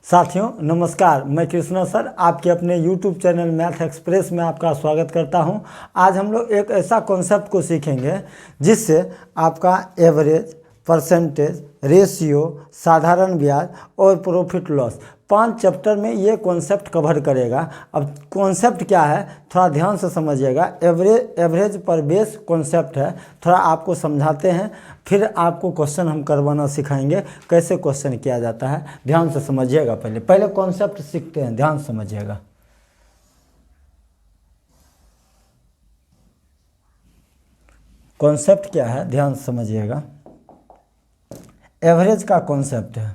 साथियों नमस्कार, मैं कृष्णा सर आपके अपने YouTube चैनल मैथ एक्सप्रेस में आपका स्वागत करता हूं। आज हम लोग एक ऐसा कॉन्सेप्ट को सीखेंगे जिससे आपका एवरेज, परसेंटेज, रेशियो, साधारण ब्याज और प्रॉफिट लॉस 5 चैप्टर में ये कॉन्सेप्ट कवर करेगा। अब कॉन्सेप्ट क्या है थोड़ा ध्यान से समझिएगा। एवरेज पर बेस कॉन्सेप्ट है, थोड़ा आपको समझाते हैं, फिर आपको क्वेश्चन हम करवाना सिखाएंगे कैसे क्वेश्चन किया जाता है। ध्यान से समझिएगा। पहले कॉन्सेप्ट सीखते हैं, ध्यान से समझिएगा। कॉन्सेप्ट क्या है ध्यान से समझिएगा। एवरेज का कॉन्सेप्ट है,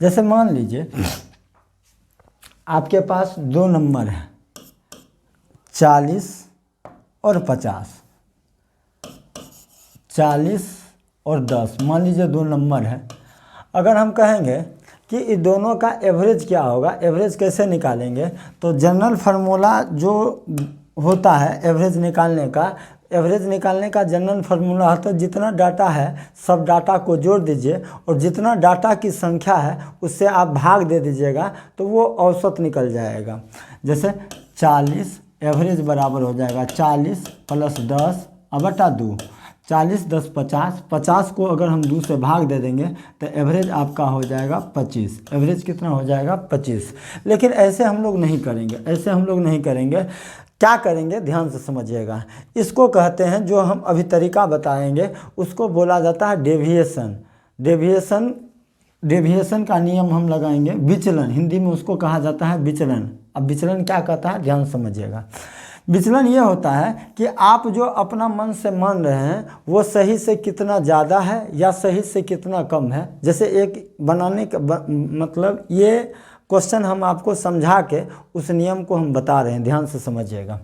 जैसे मान लीजिए आपके पास दो नंबर हैं 40 और 50, 40 और 10, मान लीजिए दो नंबर है। अगर हम कहेंगे कि इन दोनों का एवरेज क्या होगा, एवरेज कैसे निकालेंगे, तो जनरल फार्मूला जो होता है एवरेज निकालने का जनरल फार्मूला होता है जितना डाटा है सब डाटा को जोड़ दीजिए और जितना डाटा की संख्या है उससे आप भाग दे दीजिएगा तो वो औसत निकल जाएगा। जैसे 40 एवरेज बराबर हो जाएगा 40 + 10 बटा 2, 40 10 50, 50 को अगर हम 2 से भाग दे देंगे तो एवरेज आपका हो जाएगा 25। एवरेज कितना हो जाएगा 25। लेकिन ऐसे हम लोग नहीं करेंगे, क्या करेंगे ध्यान से समझिएगा। इसको कहते हैं, जो हम अभी तरीका बताएंगे उसको बोला जाता है डेविएशन का नियम हम लगाएंगे। विचलन, हिंदी में उसको कहा जाता है विचलन। अब विचलन क्या कहता है ध्यान समझिएगा। विचलन ये होता है कि आप जो अपना मन से मान रहे हैं वो सही से कितना ज़्यादा है या सही से कितना कम है। जैसे एक बनाने का मतलब ये क्वेश्चन हम आपको समझा के उस नियम को हम बता रहे हैं, ध्यान से समझिएगा।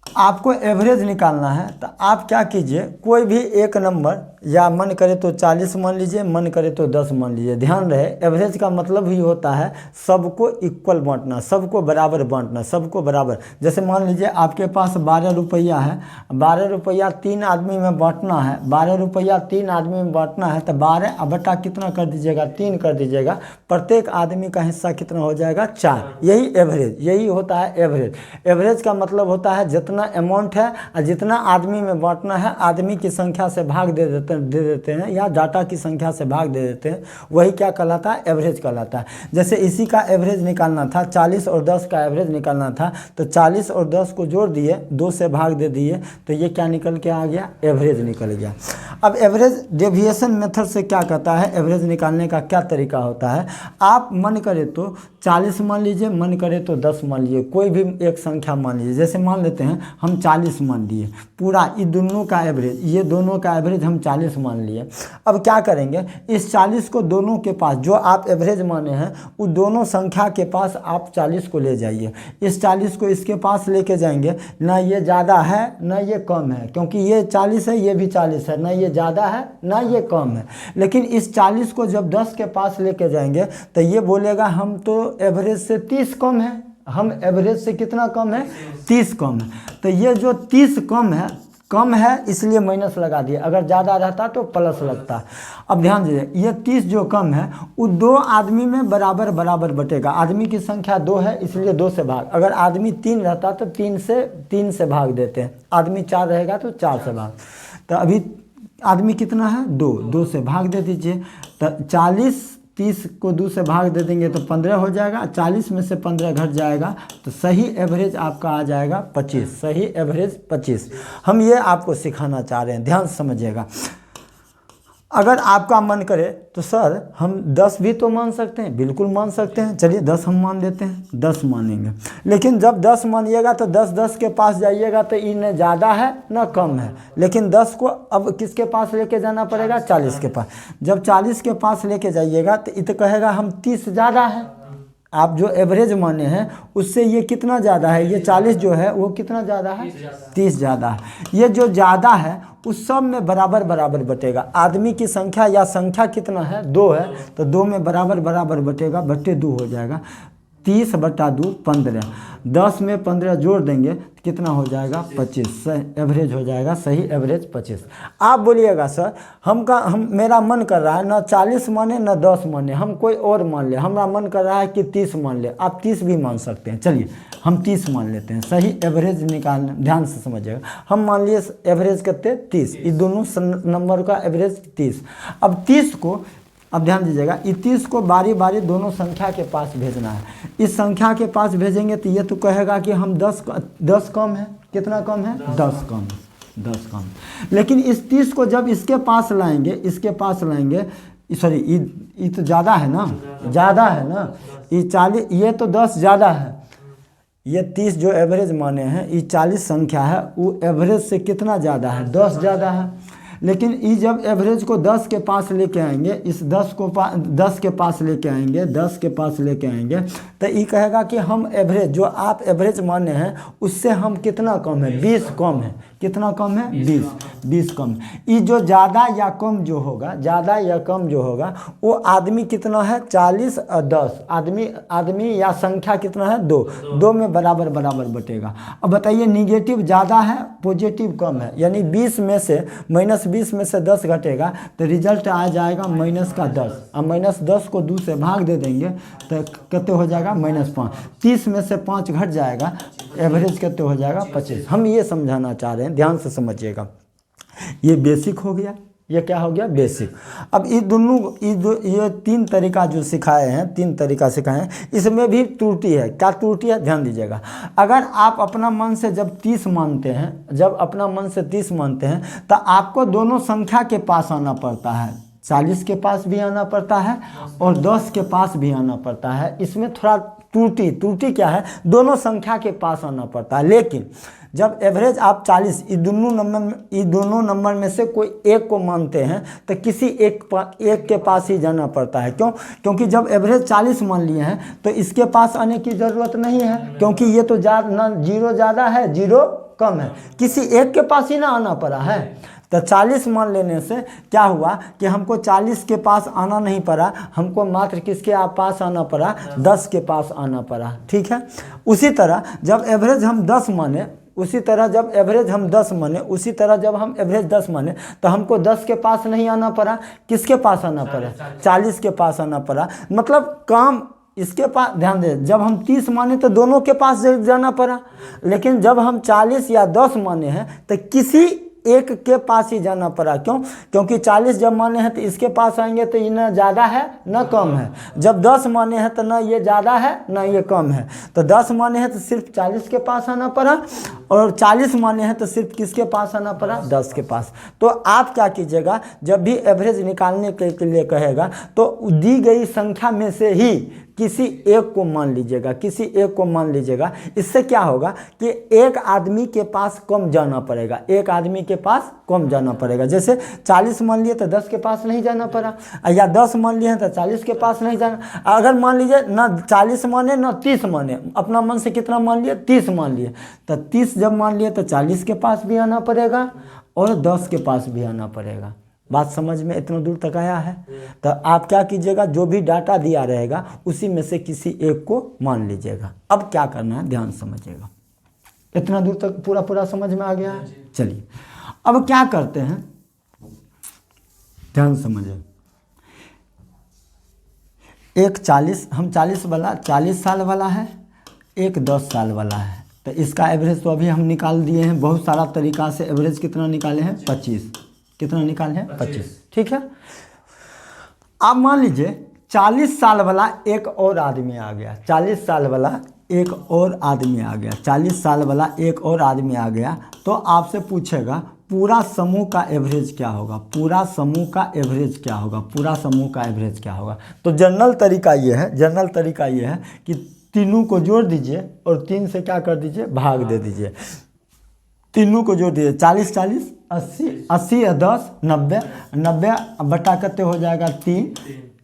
आपको एवरेज निकालना है तो आप क्या कीजिए, कोई भी एक नंबर या मन करे तो 40 मान लीजिए, मन करे तो 10 मान लीजिए। ध्यान रहे एवरेज का मतलब ही होता है सबको इक्वल बांटना, सबको बराबर बांटना, सबको बराबर। जैसे मान लीजिए आपके पास 12 रुपया है, 12 रुपया 3 आदमी में बांटना है, 12 रुपया 3 आदमी में बांटना है तो 12 बटा कितना कर दीजिएगा 3 कर दीजिएगा। प्रत्येक आदमी का हिस्सा कितना हो जाएगा 4। यही एवरेज, यही होता है एवरेज। एवरेज का मतलब होता है जितना अमाउंट है और जितना आदमी में बांटना है, आदमी की संख्या से भाग दे देते हैं या डाटा की संख्या से भाग दे देते हैं, वही क्या कहलाता है एवरेज कहलाता है। जैसे इसी का एवरेज निकालना था, 40 और 10 का एवरेज निकालना था तो 40 और 10 को जोड़ दिए, 2 से भाग दे दिए तो ये क्या निकल के आ गया, एवरेज निकल गया। अब एवरेज डेविएशन मेथड से क्या कहता है, एवरेज निकालने का क्या तरीका होता है। आप मन करे तो 40 मान लीजिए, मन करे तो 10 मान लीजिए, कोई भी एक संख्या मान लीजिए। जैसे मान लेते हैं हम 40 मान लिए, पूरा ये दोनों का एवरेज, ये दोनों का एवरेज हम 40 मान लिए। अब क्या करेंगे, इस 40 को दोनों के पास जो आप एवरेज माने हैं उस दोनों संख्या के पास आप 40 को ले जाइए। इस 40 को इसके पास लेके जाएंगे, ना ये ज़्यादा है ना ये कम है, क्योंकि ये 40 है ये भी 40 है, ना ये ज़्यादा है ना ये कम है। लेकिन इस 40 को जब 10 के पास लेके जाएंगे तो ये बोलेगा हम तो एवरेज से 30 कम है, हम एवरेज से कितना कम है 30 कम है। तो ये जो 30 कम है इसलिए माइनस लगा दिया, अगर ज़्यादा रहता तो प्लस लगता। अब ध्यान दीजिए, ये 30 जो कम है वो 2 आदमी में बराबर बराबर बटेगा। आदमी की संख्या 2 है इसलिए 2 से भाग, अगर आदमी 3 रहता तो 3 से भाग देते हैं, आदमी 4 रहेगा तो 4 से भाग। तो अभी आदमी कितना है 2 से भाग दे दीजिए। तो 30 को 2 से भाग दे देंगे तो 15 हो जाएगा, 40 में से 15 घट जाएगा तो सही एवरेज आपका आ जाएगा 25। सही एवरेज 25 हम ये आपको सिखाना चाह रहे हैं, ध्यान से समझिएगा। अगर आपका मन करे तो सर हम 10 भी तो मान सकते हैं, बिल्कुल मान सकते हैं, चलिए 10 हम मान लेते हैं, 10 मानेंगे। लेकिन जब 10 मानिएगा तो 10 के पास जाइएगा तो ये न ज़्यादा है न कम है। लेकिन 10 को अब किसके पास लेके जाना पड़ेगा 40 के पास। जब 40 के पास लेके जाइएगा तो ये तो कहेगा हम 30 ज़्यादा है। आप जो एवरेज माने हैं उससे ये कितना ज़्यादा है, ये 40 जो है वो कितना ज़्यादा है 30 ज़्यादा है। ये जो ज़्यादा है उस सब में बराबर बराबर बटेगा। आदमी की संख्या या संख्या कितना है 2 है तो 2 में बराबर बराबर बटेगा, बटे 2 हो जाएगा। 30/2 15, 10 में 15 जोड़ देंगे तो कितना हो जाएगा 25, एवरेज हो जाएगा, सही एवरेज 25। आप बोलिएगा सर हम मेरा मन कर रहा है न 40 माने न 10 माने, हम कोई और मान ले, हमारा मन कर रहा है कि 30 मान ले। आप 30 भी मान सकते हैं, चलिए हम 30 मान लेते हैं, सही एवरेज निकालना, ध्यान से समझिएगा। हम मान लिए एवरेज कितने 30, ये दोनों नंबर का एवरेज 30। अब 30 को, अब ध्यान दीजिएगा, इस 30 को बारी बारी दोनों संख्या के पास भेजना है। इस संख्या के पास भेजेंगे तो ये तो कहेगा कि हम 10 कम है, कितना कम है 10 कम, 10 कम। लेकिन इस 30 को जब इसके पास लाएंगे, इसके पास लाएंगे, सॉरी ये तो ज़्यादा है ना, ज़्यादा है ना, ये 40, ये तो 10 ज़्यादा है, ये 30 जो एवरेज माने हैं, ये 40 संख्या है, वो एवरेज से कितना ज़्यादा है 10 ज़्यादा है। लेकिन ये जब एवरेज को 10 के पास लेके आएंगे, इस 10 को 10 के पास लेके आएंगे, 10 के पास लेके आएंगे, तो ये कहेगा कि हम एवरेज, जो आप एवरेज माने हैं उससे हम कितना कम है 20 कम है, कितना कम है 20 कम। ये जो ज़्यादा या कम जो होगा, ज़्यादा या कम जो होगा, वो आदमी कितना है 40 और 10, आदमी या संख्या कितना है 2 में बराबर बराबर बटेगा। अब बताइए निगेटिव ज़्यादा है, पॉजिटिव कम है, यानी 20 में से -20 में से 10 घटेगा तो रिजल्ट आ जाएगा -10। अब -10 को 2 से भाग दे देंगे तो कितने हो जाएगा -5। 30 में से 5 घट जाएगा, एवरेज कितने हो जाएगा 25। हम ये समझाना चाह रहे हैं, ध्यान से समझिएगा। ये बेसिक हो गया, ये क्या हो गया बेसिक। अब ये दोनों ये 3 तरीका जो सिखाए हैं, 3 तरीका सिखाए हैं, इसमें भी त्रुटि है। क्या त्रुटि है ध्यान दीजिएगा। अगर आप अपना मन से जब 30 मानते हैं, जब अपना मन से 30 मानते हैं, तो आपको दोनों संख्या के पास आना पड़ता है, 40 के पास भी आना पड़ता है और 10 के पास भी आना पड़ता है। इसमें थोड़ा त्रुटि क्या है, दोनों संख्या के पास आना पड़ता है। लेकिन जब एवरेज आप 40 ये दोनों नंबर में से कोई एक को मानते हैं तो किसी एक के पास ही जाना पड़ता है। क्यों? क्योंकि जब एवरेज 40 मान लिए हैं तो इसके पास आने की ज़रूरत नहीं है, क्योंकि ये तो ना 0 ज़्यादा है 0 कम है, किसी एक के पास ही ना आना पड़ा है। तो 40 मान लेने से क्या हुआ कि हमको 40 के पास आना नहीं पड़ा, हमको मात्र किसके पास आना पड़ा 10 के पास आना पड़ा। ठीक है। उसी तरह जब एवरेज हम 10 माने, उसी तरह जब एवरेज हम 10 माने, उसी तरह जब हम एवरेज 10 माने तो हमको 10 के पास नहीं आना पड़ा, किसके पास आना पड़ा 40 के पास आना पड़ा। मतलब काम इसके पास, ध्यान दें, जब हम 30 माने तो दोनों के पास जाना पड़ा, लेकिन जब हम 40 या 10 माने हैं तो किसी एक के पास ही जाना पड़ा। क्यों? क्योंकि 40 जब माने हैं तो इसके पास आएंगे तो ये ना ज़्यादा है ना कम है। जब 10 माने हैं तो ना ये ज़्यादा है ना ये कम है। तो 10 माने हैं तो सिर्फ 40 के पास आना पड़ा, और 40 माने हैं तो सिर्फ किसके पास आना पड़ा 10 के पास। तो आप क्या कीजिएगा, जब भी एवरेज निकालने के लिए कहेगा तो दी गई संख्या में से ही किसी एक को मान लीजिएगा, किसी एक को मान लीजिएगा। इससे क्या होगा कि एक आदमी के पास कम जाना पड़ेगा, एक आदमी के पास कम जाना पड़ेगा। जैसे 40 मान लिए तो 10 के पास नहीं जाना पड़ा, या 10 मान लिए हैं तो 40 के पास नहीं जाना। अगर मान लीजिए ना 40 माने ना 30 माने, अपना मन से कितना मान लिए 30 मान लिए, तो 30 जब मान लिए तो 40 के पास भी आना पड़ेगा और 10 के पास भी आना पड़ेगा। बात समझ में इतना दूर तक आया है? तो आप क्या कीजिएगा, जो भी डाटा दिया रहेगा उसी में से किसी एक को मान लीजिएगा। अब क्या करना है ध्यान समझिएगा। इतना दूर तक पूरा समझ में आ गया है? चलिए अब क्या करते हैं, ध्यान समझिए। एक 40, हम 40 वाला 40 साल वाला है, एक 10 साल वाला है। तो इसका एवरेज तो अभी हम निकाल दिए हैं, बहुत सारा तरीका से एवरेज कितना निकाले हैं 25। कितना निकाले हैं 25। ठीक है। अब मान लीजिए 40 साल वाला एक और आदमी आ गया, 40 साल वाला एक और आदमी आ गया, 40 साल वाला एक और आदमी आ गया, तो आपसे पूछेगा पूरा समूह का एवरेज क्या होगा, पूरा समूह का एवरेज क्या होगा, पूरा समूह का एवरेज क्या होगा। तो जनरल तरीका ये है, जनरल तरीका ये है कि तीनों को जोड़ दीजिए और 3 से क्या कर दीजिए भाग दे दीजिए। तीनों को जोड़ दीजिए, 40 40 80 80 10 90 90 बटा कितने हो जाएगा 3,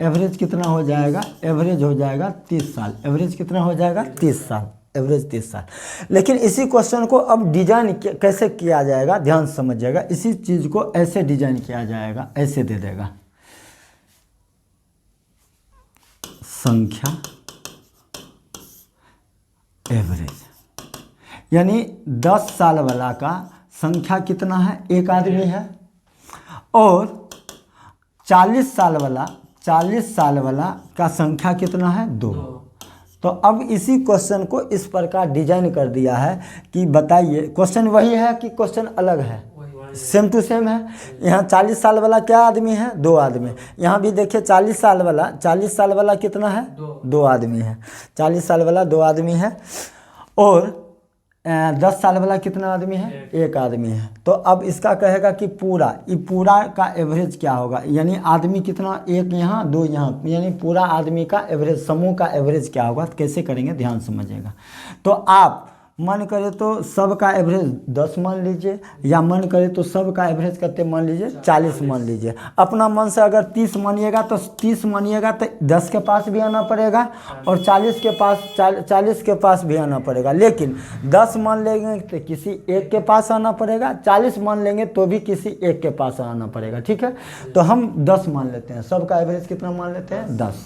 एवरेज कितना हो जाएगा, एवरेज हो जाएगा 30 साल। एवरेज कितना हो जाएगा 30 साल, एवरेज 30 साल। लेकिन इसी क्वेश्चन को अब डिजाइन कैसे किया जाएगा ध्यान समझिएगा। इसी चीज़ को ऐसे डिजाइन किया जाएगा, ऐसे दे देगा संख्या एवरेज, यानी 10 साल वाला का संख्या कितना है, एक आदमी है, और 40 साल वाला का संख्या कितना है, 2। तो अब इसी क्वेश्चन को इस प्रकार डिजाइन कर दिया है कि बताइए, क्वेश्चन वही है कि क्वेश्चन अलग है, सेम टू सेम है। यहाँ 40 साल वाला क्या आदमी है, 2 आदमी। यहाँ भी देखिए 40 साल वाला कितना है, 2 आदमी है। 40 साल वाला 2 आदमी है, और 10 साल वाला कितना आदमी है, 1 आदमी है। तो अब इसका कहेगा कि पूरा का एवरेज क्या होगा, यानी आदमी कितना, 1 यहाँ 2 यहाँ, यानी पूरा आदमी का एवरेज, समूह का एवरेज क्या होगा। कैसे करेंगे ध्यान समझिएगा। तो आप मन करे तो सब का एवरेज 10 मान लीजिए, या मन करे तो सब का एवरेज करते मान लीजिए 40 मान लीजिए। अपना मन से अगर 30 मानिएगा तो 30 मानिएगा तो 10 के पास भी आना पड़ेगा, और 40 के पास भी आना पड़ेगा। लेकिन 10 मान लेंगे तो किसी एक के पास आना पड़ेगा, 40 मान लेंगे तो भी किसी एक के पास आना पड़ेगा। ठीक है, तो हम 10 मान लेते हैं। सब का एवरेज कितना मान लेते हैं, 10।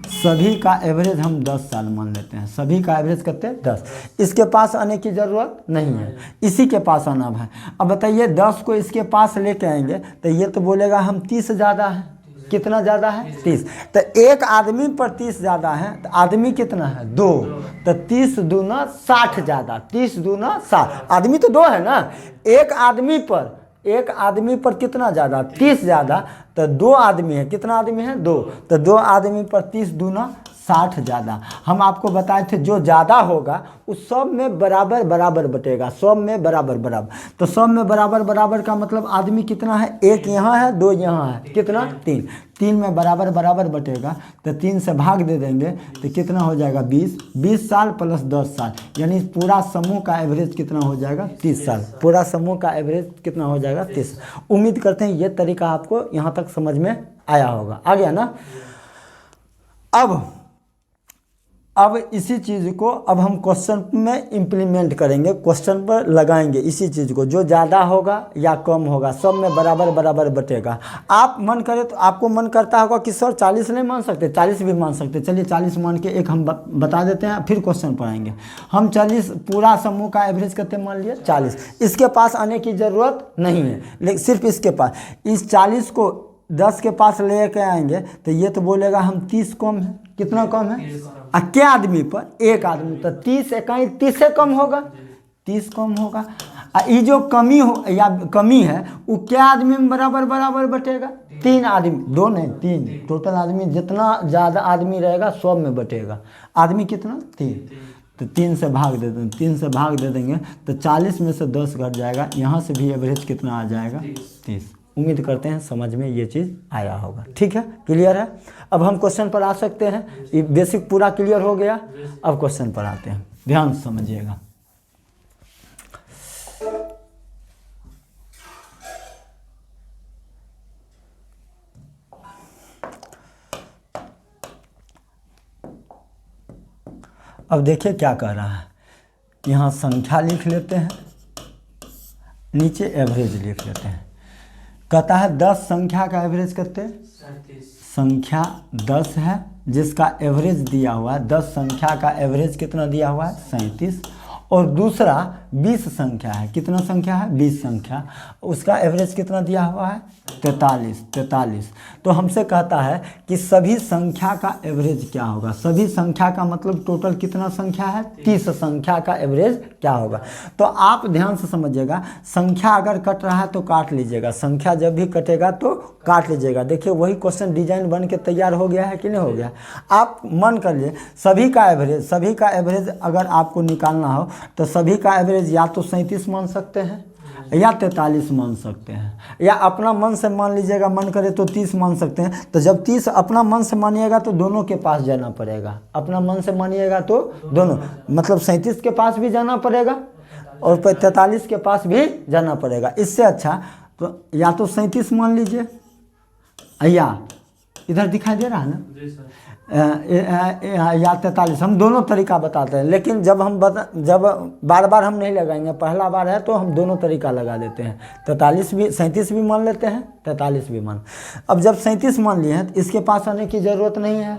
सभी का एवरेज हम 10 साल मान लेते हैं। सभी का एवरेज करते हैं 10। इसके पास आने की ज़रूरत नहीं है, इसी के पास आना है। अब बताइए 10 को इसके पास लेके आएंगे तो ये तो बोलेगा हम 30 ज़्यादा है। कितना ज़्यादा है, 30। तो एक आदमी पर 30 ज़्यादा है, तो आदमी कितना है, 2। तो 30 दूना 60 ज़्यादा, 30 दूना 60। आदमी तो 2 है ना, एक आदमी पर कितना ज़्यादा, 30 ज़्यादा। तो 2 आदमी है, कितना आदमी है, 2। तो 2 आदमी पर 30 दूना 60 ज़्यादा। हम आपको बताए थे जो ज़्यादा होगा उस सब में बराबर बराबर बटेगा, सब में बराबर बराबर। तो सब में बराबर बराबर का मतलब आदमी कितना है, 1 यहाँ है 2 यहाँ है, कितना 3। 3 में बराबर बराबर बटेगा, तो 3 से भाग दे देंगे तो कितना हो जाएगा, 20। 20 साल प्लस 10 साल, यानी पूरा समूह का एवरेज कितना हो जाएगा, 30 साल। पूरा समूह का एवरेज कितना हो जाएगा, 30। उम्मीद करते हैं ये तरीका आपको यहाँ तक समझ में आया होगा। आ गया ना। अब इसी चीज़ को अब हम क्वेश्चन में इम्प्लीमेंट करेंगे, क्वेश्चन पर लगाएंगे इसी चीज़ को। जो ज़्यादा होगा या कम होगा सब में बराबर बराबर बटेगा। आप मन करे तो आपको मन करता होगा कि सर 40 नहीं मान सकते, 40 भी मान सकते। चलिए 40 मान के एक हम बता देते हैं, फिर क्वेश्चन पर आएंगे। हम 40 पूरा समूह का एवरेज करते मान लिए 40। इसके पास आने की ज़रूरत नहीं है, लेकिन सिर्फ इसके पास। इस 40 को 10 के पास ले के आएंगे तो ये तो बोलेगा हम 30 कम है। कितना कम है, क्या आदमी पर, 1 आदमी। तो 30 इकाई 30 से कम होगा, 30 कम होगा। ये जो कमी हो या कमी है वो क्या आदमी में बराबर बराबर बटेगा, 3 आदमी, 2 नहीं 3। टोटल आदमी जितना ज़्यादा आदमी रहेगा सब में बटेगा। आदमी कितना, 3। तो 3 से भाग दे देंगे, 3 से भाग दे देंगे तो 40 में से 10 घट जाएगा। यहाँ से भी एवरेज कितना आ जाएगा, 30। उम्मीद करते हैं समझ में ये चीज़ आया होगा। ठीक है, क्लियर है। अब हम क्वेश्चन पर आ सकते हैं। ये बेसिक पूरा क्लियर हो गया। अब क्वेश्चन पर आते हैं, ध्यान से समझिएगा। अब देखिए क्या कह रहा है, यहाँ संख्या लिख लेते हैं, नीचे एवरेज लिख लेते हैं। कहता है 10 संख्या का एवरेज करते हैं, संख्या 10 है जिसका एवरेज दिया हुआ है। 10 संख्या का एवरेज कितना दिया हुआ है, 37। और दूसरा 20 संख्या है, कितना संख्या है, 20 संख्या, उसका एवरेज कितना दिया हुआ है, 43। तो हमसे कहता है कि सभी संख्या का एवरेज क्या होगा। सभी संख्या का मतलब टोटल कितना संख्या है, 30 संख्या का एवरेज क्या होगा। तो आप ध्यान से समझिएगा, संख्या अगर कट रहा है तो काट लीजिएगा, संख्या जब भी कटेगा तो काट लीजिएगा। देखिए वही क्वेश्चन डिजाइन बन के तैयार हो गया है कि नहीं हो गया। आप मन कर लिए सभी का एवरेज अगर आपको निकालना हो तो सभी का एवरेज या तो 37 मान सकते हैं या 43 मान सकते हैं, या अपना मन से मान लीजिएगा, मन करे तो 30 मान सकते हैं। तो जब 30 अपना मन से मानिएगा तो दोनों के पास जाना पड़ेगा। अपना मन से मानिएगा तो दोनों, मतलब 37 के पास भी जाना पड़ेगा और 43 के पास भी जाना पड़ेगा। इससे अच्छा तो या तो 37 मान लीजिए, या इधर दिखाई दे रहा है ना, या 43। हम दोनों तरीका बताते हैं, लेकिन जब बार बार हम नहीं लगाएंगे, पहला बार है तो हम दोनों तरीका लगा देते हैं। 37 भी मान लेते हैं, 43 भी मान। अब जब 37 मान लिए हैं तो इसके पास आने की ज़रूरत नहीं है,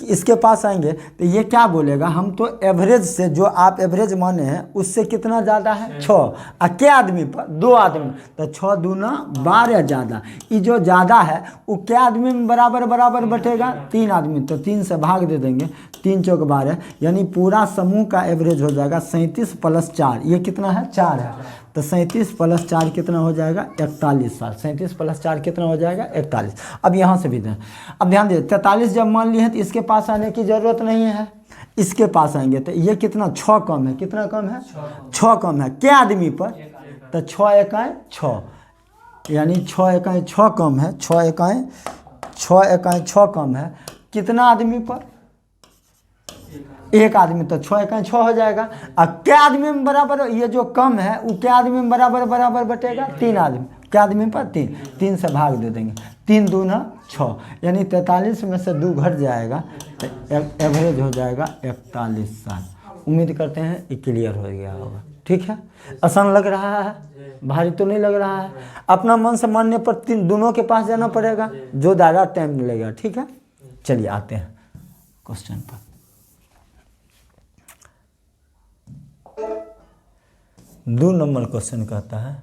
इसके पास आएंगे तो ये क्या बोलेगा, हम तो एवरेज से, जो आप एवरेज माने हैं उससे कितना ज़्यादा है, 6। और क्या आदमी पर, 2 आदमी, तो 6 दूना 12 ज़्यादा। ये जो ज़्यादा है वो क्या आदमी में बराबर बराबर बटेगा, 3 आदमी, तो 3 से भाग दे देंगे, 3 चौक 12, यानी पूरा समूह का एवरेज हो जाएगा 37 + 4, ये कितना है, 4 है। तो 37 + 4 कितना हो जाएगा, 41 साल। 37 + 4 कितना हो जाएगा, 41। अब यहाँ से भी दें, अब ध्यान दीजिए 43 जब मान लिए हैं तो इसके पास आने की ज़रूरत नहीं है, इसके पास आएंगे तो ये कितना, 6 कम है, कितना कम है, 6 कम है क्या आदमी पर, तो 6 एकाई 6, यानी 6 एकाई 6 कम है, 6 एकाई 6 कम है, कितना आदमी पर, 1 आदमी, तो 6 एकाई 6 हो जाएगा। अब क्या आदमी में बराबर, ये जो कम है वो क्या आदमी में बराबर बराबर बटेगा, 3 आदमी, क्या आदमी पर, 3, 3 से भाग दे देंगे, 3 दूना 6, यानी 43 में से 2 घट जाएगा तो एवरेज हो जाएगा 41 साल। उम्मीद करते हैं ये क्लियर हो गया होगा। ठीक है, आसान लग रहा है, भारी तो नहीं लग रहा है। अपना मन से मानने पर 3 दोनों के पास जाना पड़ेगा, जो ज़्यादा टाइम लगेगा। ठीक है, चलिए आते हैं क्वेश्चन पर। 2 नंबर क्वेश्चन कहता है,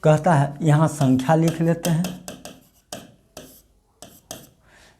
कहता है यहाँ संख्या लिख लेते हैं,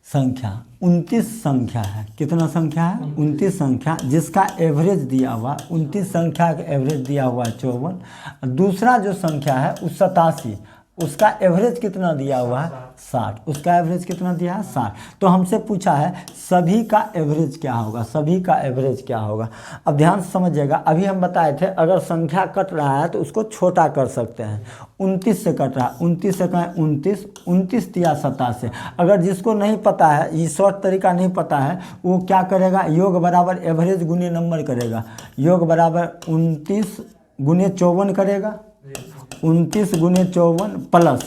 संख्या 29 संख्या है, कितना संख्या है, 29 संख्या, जिसका एवरेज दिया हुआ 29 संख्या का एवरेज दिया हुआ है 54। दूसरा जो संख्या है वो 87, उसका एवरेज कितना दिया हुआ है, 60, उसका एवरेज कितना दिया है, 60। तो हमसे पूछा है सभी का एवरेज क्या होगा, सभी का एवरेज क्या होगा। अब ध्यान से समझिएगा, अभी हम बताए थे अगर संख्या कट रहा है तो उसको छोटा कर सकते हैं। 29 से कट रहा है, 29 से कहें 29, 29 दिया 87। अगर जिसको नहीं पता है, ये शॉर्ट तरीका नहीं पता है, वो क्या करेगा, योग बराबर एवरेज गुने नंबर करेगा, योग बराबर 29 गुने 54 करेगा, 29 गुने 54 प्लस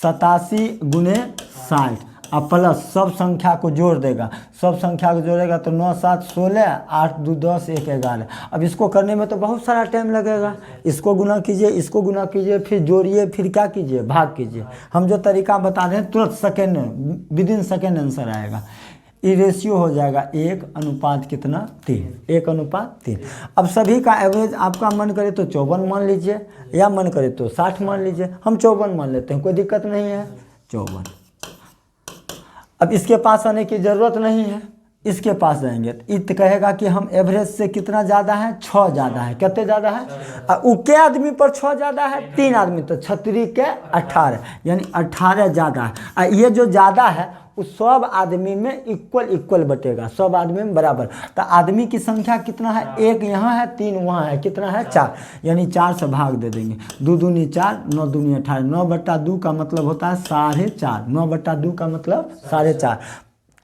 87 गुने 60 और प्लस सब संख्या को जोड़ देगा, सब संख्या को जोड़ेगा तो 9 7 16, 8 2 10 1 11। अब इसको करने में तो बहुत सारा टाइम लगेगा, इसको गुना कीजिए, इसको गुना कीजिए, फिर जोड़िए, फिर क्या कीजिए, भाग कीजिए। हम जो तरीका बता रहे हैं तुरंत सेकेंड, विदिन सेकेंड आंसर आएगा। ये रेशियो हो जाएगा 1 अनुपात कितना, 3, 1 अनुपात 3। अब सभी का एवरेज आपका मन करे तो 54 मान लीजिए, या मन करे तो 60 मान लीजिए, हम 54 मान लेते हैं, कोई दिक्कत नहीं है, 54। अब इसके पास आने की ज़रूरत नहीं है, इसके पास जाएंगे तो इत कहेगा कि हम एवरेज से कितना ज़्यादा है, 6 ज़्यादा है, कितने ज़्यादा है, उके आदमी पर 6 ज़्यादा है, 3 आदमी, तो 36 के 18, यानी 18 ज़्यादा है। ये जो ज़्यादा है उस सब आदमी में इक्वल बटेगा, सब आदमी में बराबर। तो आदमी की संख्या कितना है, 1 यहाँ है, 3 वहाँ है, कितना है, 4, यानी 4 से भाग दे देंगे, 2 दूनी 4, 9 दूनी 18, 9/2 का मतलब होता है 4.5, 9/2 का मतलब 4.5।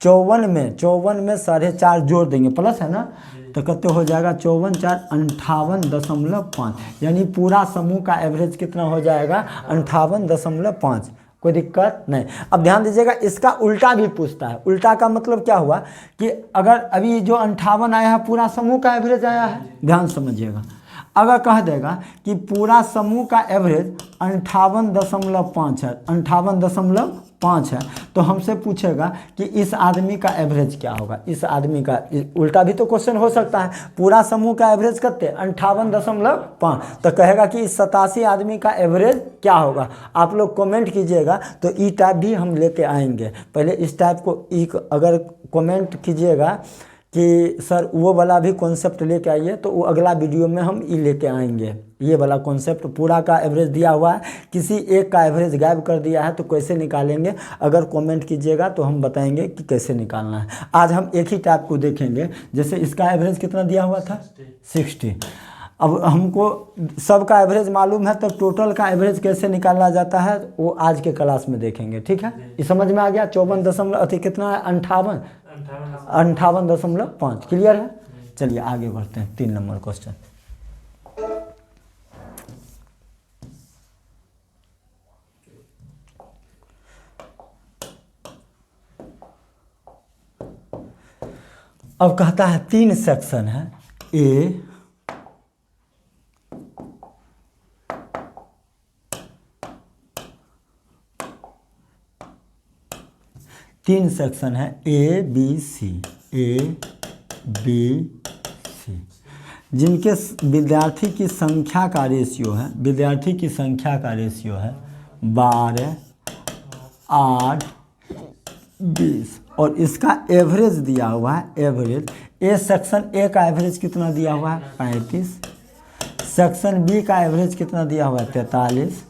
54 में 4.5 जोड़ देंगे, प्लस है ना, तो कितने हो जाएगा, 54 4 58.5, यानी पूरा समूह का एवरेज कितना हो जाएगा, 58.5। कोई दिक्कत नहीं। अब ध्यान दीजिएगा, इसका उल्टा भी पूछता है। उल्टा का मतलब क्या हुआ कि अगर अभी जो 58 आया है पूरा समूह का एवरेज आया है, ध्यान समझिएगा, अगर कह देगा कि पूरा समूह का एवरेज 58.5 है, 58.5 है, तो हमसे पूछेगा कि इस आदमी का एवरेज क्या होगा, इस आदमी का। उल्टा भी तो क्वेश्चन हो सकता है, पूरा समूह का एवरेज कितने, 58.5, तो कहेगा कि इस 87 आदमी का एवरेज क्या होगा। आप लोग कमेंट कीजिएगा तो ई टाइप भी हम लेके आएंगे। पहले इस टाइप को ई अगर कमेंट कीजिएगा कि सर वो वाला भी कॉन्सेप्ट लेके आइए, तो वो अगला वीडियो में हम ये लेके आएंगे। ये वाला कॉन्सेप्ट पूरा का एवरेज दिया हुआ है, किसी एक का एवरेज गायब कर दिया है तो कैसे निकालेंगे, अगर कमेंट कीजिएगा तो हम बताएंगे कि कैसे निकालना है। आज हम एक ही टाइप को देखेंगे, जैसे इसका एवरेज कितना दिया हुआ था, 60। अब हमको सबका एवरेज मालूम है, तो टोटल का एवरेज कैसे निकाला जाता है वो आज के क्लास में देखेंगे। ठीक है, ये समझ में आ गया। 54 कितना है, 58.5, क्लियर है। चलिए आगे बढ़ते हैं, 3 नंबर क्वेश्चन। अब कहता है 3 सेक्शन है, ए 3 सेक्शन है A B C, A B C, जिनके विद्यार्थी की संख्या का रेशियो है, विद्यार्थी की संख्या का रेशियो है 12, 8, 20 और इसका एवरेज दिया हुआ है, एवरेज ए सेक्शन ए का एवरेज कितना दिया हुआ है 35, सेक्शन बी का एवरेज कितना दिया हुआ है 43,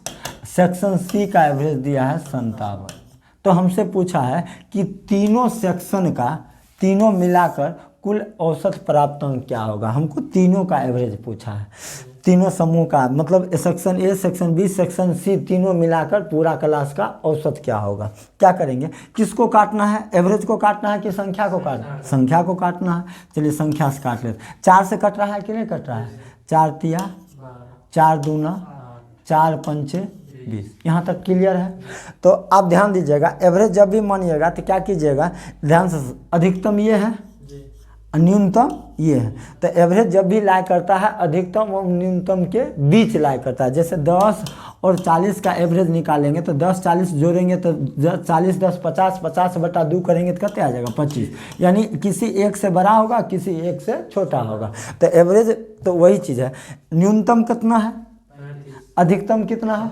सेक्शन सी का एवरेज दिया है 57। तो हमसे पूछा है कि तीनों सेक्शन का, तीनों मिलाकर कुल औसत प्राप्त अंक क्या होगा। हमको तीनों का एवरेज पूछा है, तीनों समूह का, मतलब section A, section B, section C, तीनों मिलाकर पूरा क्लास का औसत क्या होगा। क्या करेंगे, किसको काटना है, एवरेज को काटना है कि संख्या को काटना, संख्या को काटना है। चलिए संख्या से काट लेते। 4 से कट रहा है कि नहीं कट रहा है, 4 तिया 4 दूना 4 पंचे 20। यहाँ तक क्लियर है। तो आप ध्यान दीजिएगा, एवरेज जब भी मानिएगा तो क्या कीजिएगा, ध्यान से, अधिकतम ये है, न्यूनतम ये है। तो एवरेज जब भी लाया करता है अधिकतम और न्यूनतम के बीच लाया करता है। जैसे 10 और 40 का एवरेज निकालेंगे तो 10 40 जोड़ेंगे तो 40 10 50, 50/2 करेंगे तो कितने आ जाएगा 25। यानी किसी एक से बड़ा होगा, किसी एक से छोटा होगा। तो एवरेज तो वही चीज़ है। न्यूनतम कितना है, अधिकतम कितना है,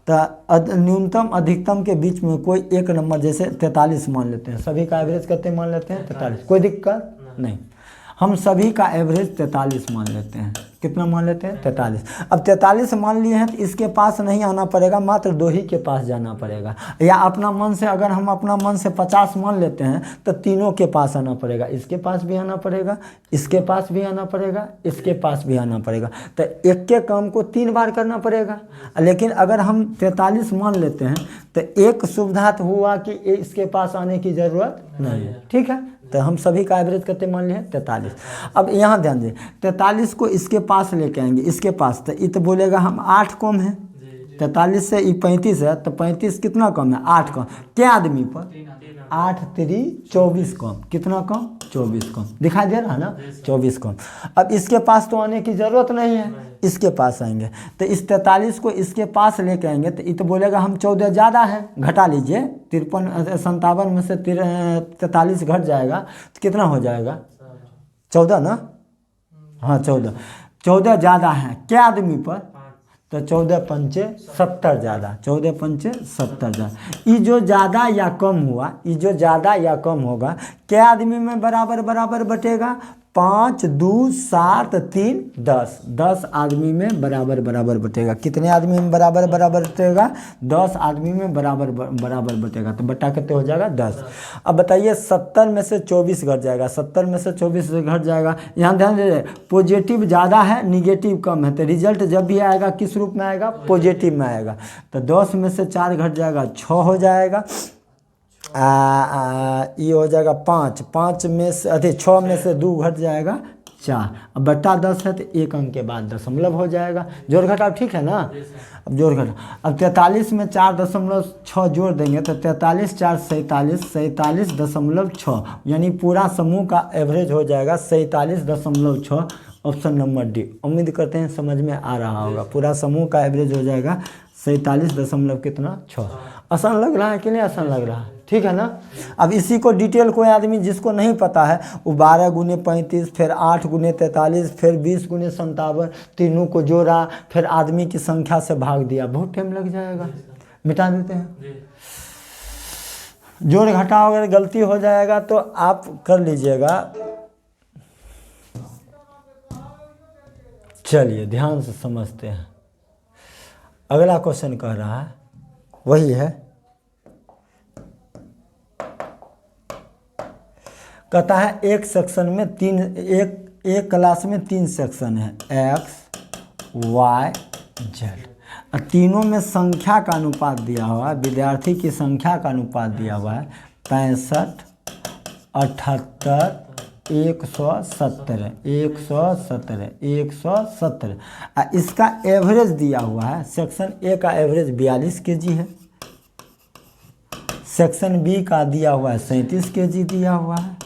तो न्यूनतम अधिकतम के बीच में कोई एक नंबर, जैसे 43 मान लेते हैं, सभी का एवरेज कितने मान लेते हैं 43, कोई दिक्कत नहीं। हम सभी का एवरेज 43 मान लेते हैं। कितना मान लेते हैं 43। अब 43 मान लिए हैं तो इसके पास नहीं आना पड़ेगा, मात्र 2 ही के पास जाना पड़ेगा। या अपना मन से, अगर हम अपना मन से 50 मान लेते हैं तो तीनों के पास आना पड़ेगा, इसके पास भी आना पड़ेगा, इसके पास भी आना पड़ेगा, इसके पास भी आना पड़ेगा। तो एक के काम को 3 बार करना पड़ेगा। लेकिन अगर हम 43 मान लेते हैं तो एक सुविधा तो हुआ कि इसके पास आने की ज़रूरत नहीं है। ठीक है, तो हम सभी का एवरेज कितने मान लिए 43। अब यहाँ ध्यान दें, 43 को इसके पास लेके आएंगे, इसके पास, तो ये तो बोलेगा हम 8 कम है, 43 से ये 35 है, तो 35 कितना कम है 8 कम। क्या आदमी पर 8 3 24 कम, कितना कम 24 कम, दिखाई दे रहा है ना 24 कम। अब इसके पास तो आने की ज़रूरत नहीं है, इसके पास आएंगे तो इस 43 को इसके पास लेके आएंगे तो ये तो बोलेगा हम 14 ज़्यादा है, घटा लीजिए, 57 में से 43 घट जाएगा तो कितना हो जाएगा 14 ना, हाँ 14 ज़्यादा है क्या आदमी पर, तो 14 पंचे 70 ज़्यादा, 14 पंचे 70 ज़्यादा। ये जो ज़्यादा या कम हुआ, ये जो ज़्यादा या कम होगा क्या आदमी में बराबर बराबर बटेगा, 5 2 7 3 10, 10 आदमी में बराबर बराबर बटेगा। कितने आदमी में बराबर बराबर बटेगा, 10 आदमी में बराबर बराबर बटेगा। तो बटा कितने हो जाएगा 10। अब बताइए 70 में से 24 घट जाएगा, 70 में से 24 घट जाएगा। यहाँ ध्यान दीजिए, पॉजिटिव ज़्यादा है निगेटिव कम है, तो रिजल्ट जब भी आएगा किस रूप में आएगा, पॉजिटिव में आएगा। तो 10 में से 4 घट जाएगा 6 हो जाएगा, ये हो जाएगा 5, 5 में से 6 में से 2 घट जाएगा 4। अब बट्टा 10 है तो 1 अंक के बाद दशमलव हो जाएगा। जोड़ घटाव ठीक है ना। अब जोड़ घटाव, अब 43 में 4.6 जोड़ देंगे तो 43 4 47, 47.6, यानी पूरा समूह का एवरेज हो जाएगा 47.6। Option number D. उम्मीद करते हैं समझ में आ रहा होगा। पूरा समूह का एवरेज हो जाएगा 47.6। आसान लग रहा है कि नहीं आसान लग रहा है, ठीक है ना। अब इसी को डिटेल कोई आदमी जिसको नहीं पता है वो 12 गुने 35, फिर 8 गुने 43, फिर 20 गुने 57, तीनों को जोड़ा, फिर आदमी की संख्या से भाग दिया, बहुत टाइम लग जाएगा। मिटा देते हैं। जोड़ घटाव अगर गलती हो जाएगा तो आप कर लीजिएगा। चलिए ध्यान से समझते हैं। अगला क्वेश्चन कह रहा है, वही है, कहता है एक सेक्शन में एक क्लास में 3 सेक्शन है, X Y Z। तीनों में संख्या का अनुपात दिया हुआ है, विद्यार्थी की संख्या का अनुपात दिया हुआ है 65, 78, 117, 117, 117। इसका एवरेज दिया हुआ है, सेक्शन ए का एवरेज 42 kg है, सेक्शन बी का दिया हुआ है 37 kg दिया हुआ है,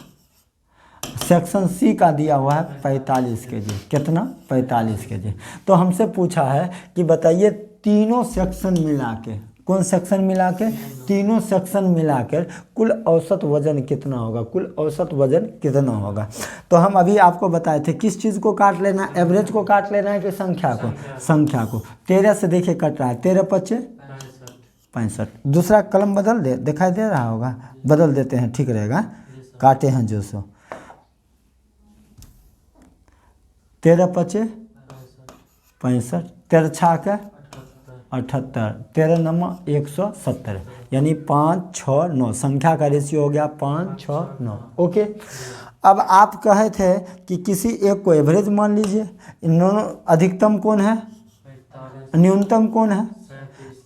सेक्शन सी का दिया हुआ है 45 kg। कितना 45 kg। तो हमसे पूछा है कि बताइए तीनों सेक्शन मिला के, कौन सेक्शन मिला के, तीनों सेक्शन मिलाकर कुल औसत वजन कितना होगा, कुल औसत वजन कितना होगा। तो हम अभी आपको बताए थे किस चीज़ को काट लेना, एवरेज को काट लेना है कि संख्या को, संख्या को। 13 से देखिए कट रहा है, 13 पच्चे 65। दूसरा कलम बदल दे, दिखाई दे रहा होगा, बदल देते हैं, ठीक रहेगा। काटे हैं जो सो 13 पच्चे 65, 13 छा के 78, 13 नंबर 170, यानी 5 6 9, संख्या का रेशियो हो गया 5 6 9। ओके, अब आप कहे थे कि किसी एक को एवरेज मान लीजिए, इन दोनों अधिकतम कौन है, न्यूनतम कौन है,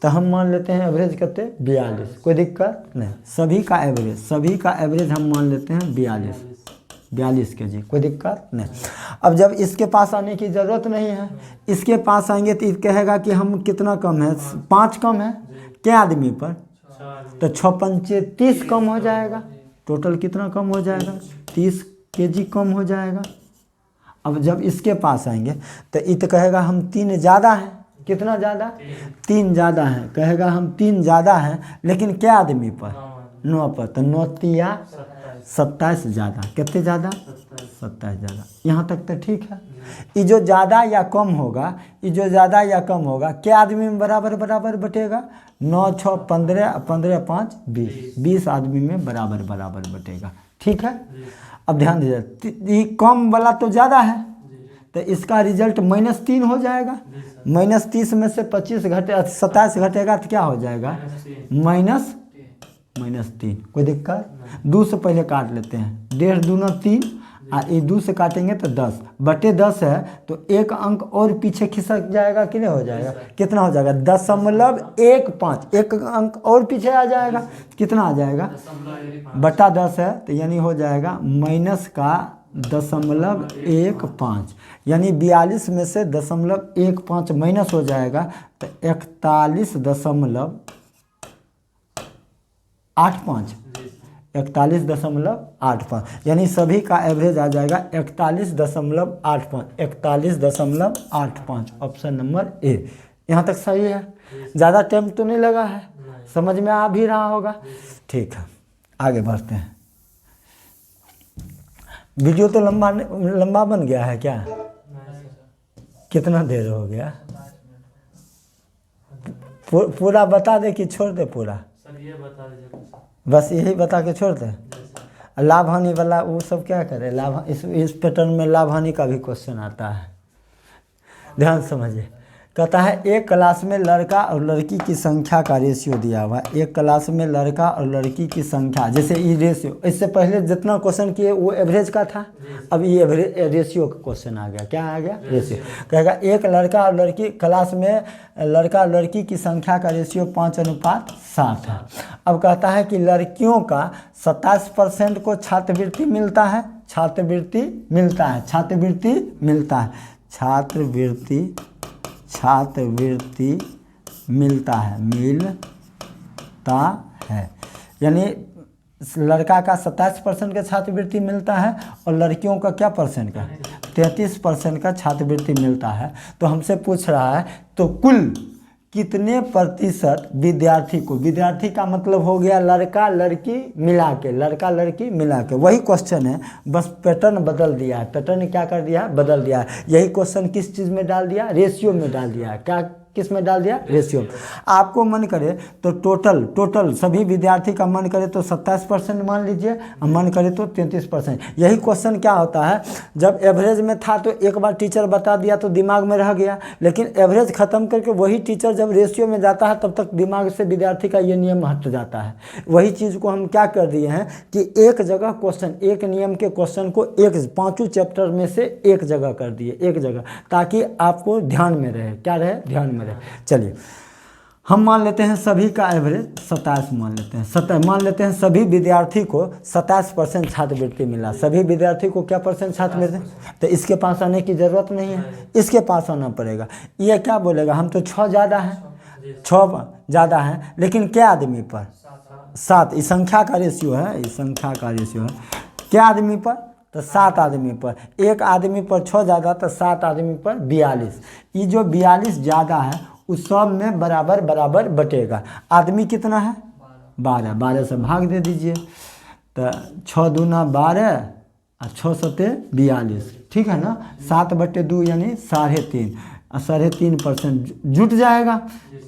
तो हम मान लेते हैं एवरेज कितने 42, कोई दिक्कत नहीं। सभी का एवरेज, सभी का एवरेज हम मान लेते हैं 42 kg, कोई दिक्कत नहीं। अब जब इसके पास आने की ज़रूरत नहीं है, इसके पास आएंगे तो कहेगा कि हम कितना कम है, 5 कम है क्या आदमी पर, तो 6 पंचे 30 कम हो जाएगा, टोटल कितना कम हो जाएगा, 30 kg कम हो जाएगा। अब जब इसके पास आएंगे तो इत कहेगा हम 3 ज़्यादा हैं, कितना ज़्यादा, 3 ज़्यादा है, कहेगा हम 3 ज़्यादा हैं, लेकिन क्या आदमी पर, 9 पर, तो 9 तिया 27 ज़्यादा, कितने ज़्यादा 27 ज़्यादा। यहाँ तक तो ठीक है। ये जो ज़्यादा या कम होगा, ये जो ज़्यादा या कम होगा क्या आदमी में बराबर बराबर बटेगा, 9 6 15, 15 5 20, 20 आदमी में बराबर बराबर बटेगा, ठीक है। अब ध्यान दीजिए, ये कम वाला तो ज़्यादा है, तो इसका रिजल्ट -3 हो जाएगा। -30 में से 25 घटे 27 घटेगा तो क्या हो जाएगा, -3, कोई दिक्कत। 2 से पहले काट लेते हैं, 1.5 दूना 3, और ये 2 से काटेंगे तो 10 बटे 10 है, तो एक अंक और पीछे खिसक जाएगा कि नहीं हो जाएगा, कितना हो जाएगा 0.15, एक अंक और पीछे आ जाएगा, कितना आ जाएगा बटा 10 है, तो यानी हो जाएगा -0.15, यानी 42 में से 0.15 माइनस हो जाएगा, तो 41.85, यानी सभी का एवरेज आ जाएगा 41.85, ऑप्शन नंबर ए। यहाँ तक सही है, ज़्यादा टाइम तो नहीं लगा है, समझ में आ भी रहा होगा, ठीक है। आगे बढ़ते हैं। वीडियो तो लंबा बन गया है क्या, कितना देर हो गया, पूरा बता दे कि छोड़ दे पूरा, बस यही बता के छोड़ दे। लाभ हानि वाला वो सब क्या करे, लाभ इस पैटर्न में लाभ हानि का भी क्वेश्चन आता है, ध्यान समझिए। कहता है एक क्लास में लड़का और लड़की की संख्या का रेशियो दिया हुआ है, एक क्लास में लड़का और लड़की की संख्या, जैसे ये रेशियो, इससे पहले जितना क्वेश्चन किए वो एवरेज का था, अब ये रेशियो का क्वेश्चन आ गया, क्या आ गया, रेशियो। कहेगा एक लड़का और लड़की, क्लास में लड़का और लड़की की संख्या का रेशियो 5:7 है। अब कहता है कि लड़कियों का 27% को छात्रवृत्ति मिलता है, छात्रवृत्ति मिलता है, छात्रवृत्ति मिलता है, छात्रवृत्ति मिलता है, मिलता है, यानी लड़का का 27% का छात्रवृत्ति मिलता है और लड़कियों का क्या परसेंट का, 33% का छात्रवृत्ति मिलता है। तो हमसे पूछ रहा है तो कुल कितने प्रतिशत विद्यार्थी को, विद्यार्थी का मतलब हो गया लड़का लड़की मिला के, लड़का लड़की मिला के, वही क्वेश्चन है, बस पैटर्न बदल दिया है, पैटर्न क्या कर दिया है, बदल दिया है। यही क्वेश्चन किस चीज़ में डाल दिया, रेशियो में डाल दिया है, क्या किस में डाल दिया, रेशियो। आपको मन करे तो टोटल सभी विद्यार्थी का मन करे तो 27% मान लीजिए, और मन करे तो 33%। यही क्वेश्चन क्या होता है, जब एवरेज में था तो एक बार टीचर बता दिया तो दिमाग में रह गया, लेकिन एवरेज खत्म करके वही टीचर जब रेशियो में जाता है तब तक दिमाग से विद्यार्थी का ये नियम हट जाता है। वही चीज़ को हम क्या कर दिए हैं कि एक जगह क्वेश्चन, एक नियम के क्वेश्चन को एक 5 चैप्टर में से एक जगह कर दिए, एक जगह, ताकि आपको ध्यान में रहे, क्या रहे, ध्यान में। चलिए हम मान लेते हैं सभी का एवरेज 27 मान लेते हैं, 27 मान लेते हैं, सभी विद्यार्थी को 27% छात्रवृत्ति मिला, सभी विद्यार्थी को क्या परसेंट छात्रवृत्ति, तो इसके पास आने की जरूरत नहीं है, इसके पास आना पड़ेगा। ये क्या बोलेगा, हम तो 6 ज़्यादा हैं, 6 ज़्यादा हैं, लेकिन क्या आदमी पर 7, इस संख्या का रेशियो है, इस संख्या का रेशियो है, क्या आदमी पर, तो 7 आदमी पर, एक आदमी पर 6 ज़्यादा तो 7 आदमी पर 42। ये जो 42 ज़्यादा है उस सब में बराबर बराबर बटेगा। आदमी कितना है? 12। 12 से भाग दे दीजिए, तो 6 दूना 12 और 6 सते 42, ठीक है ना। 7/2 यानी 3.5, और 3.5% जुट जाएगा।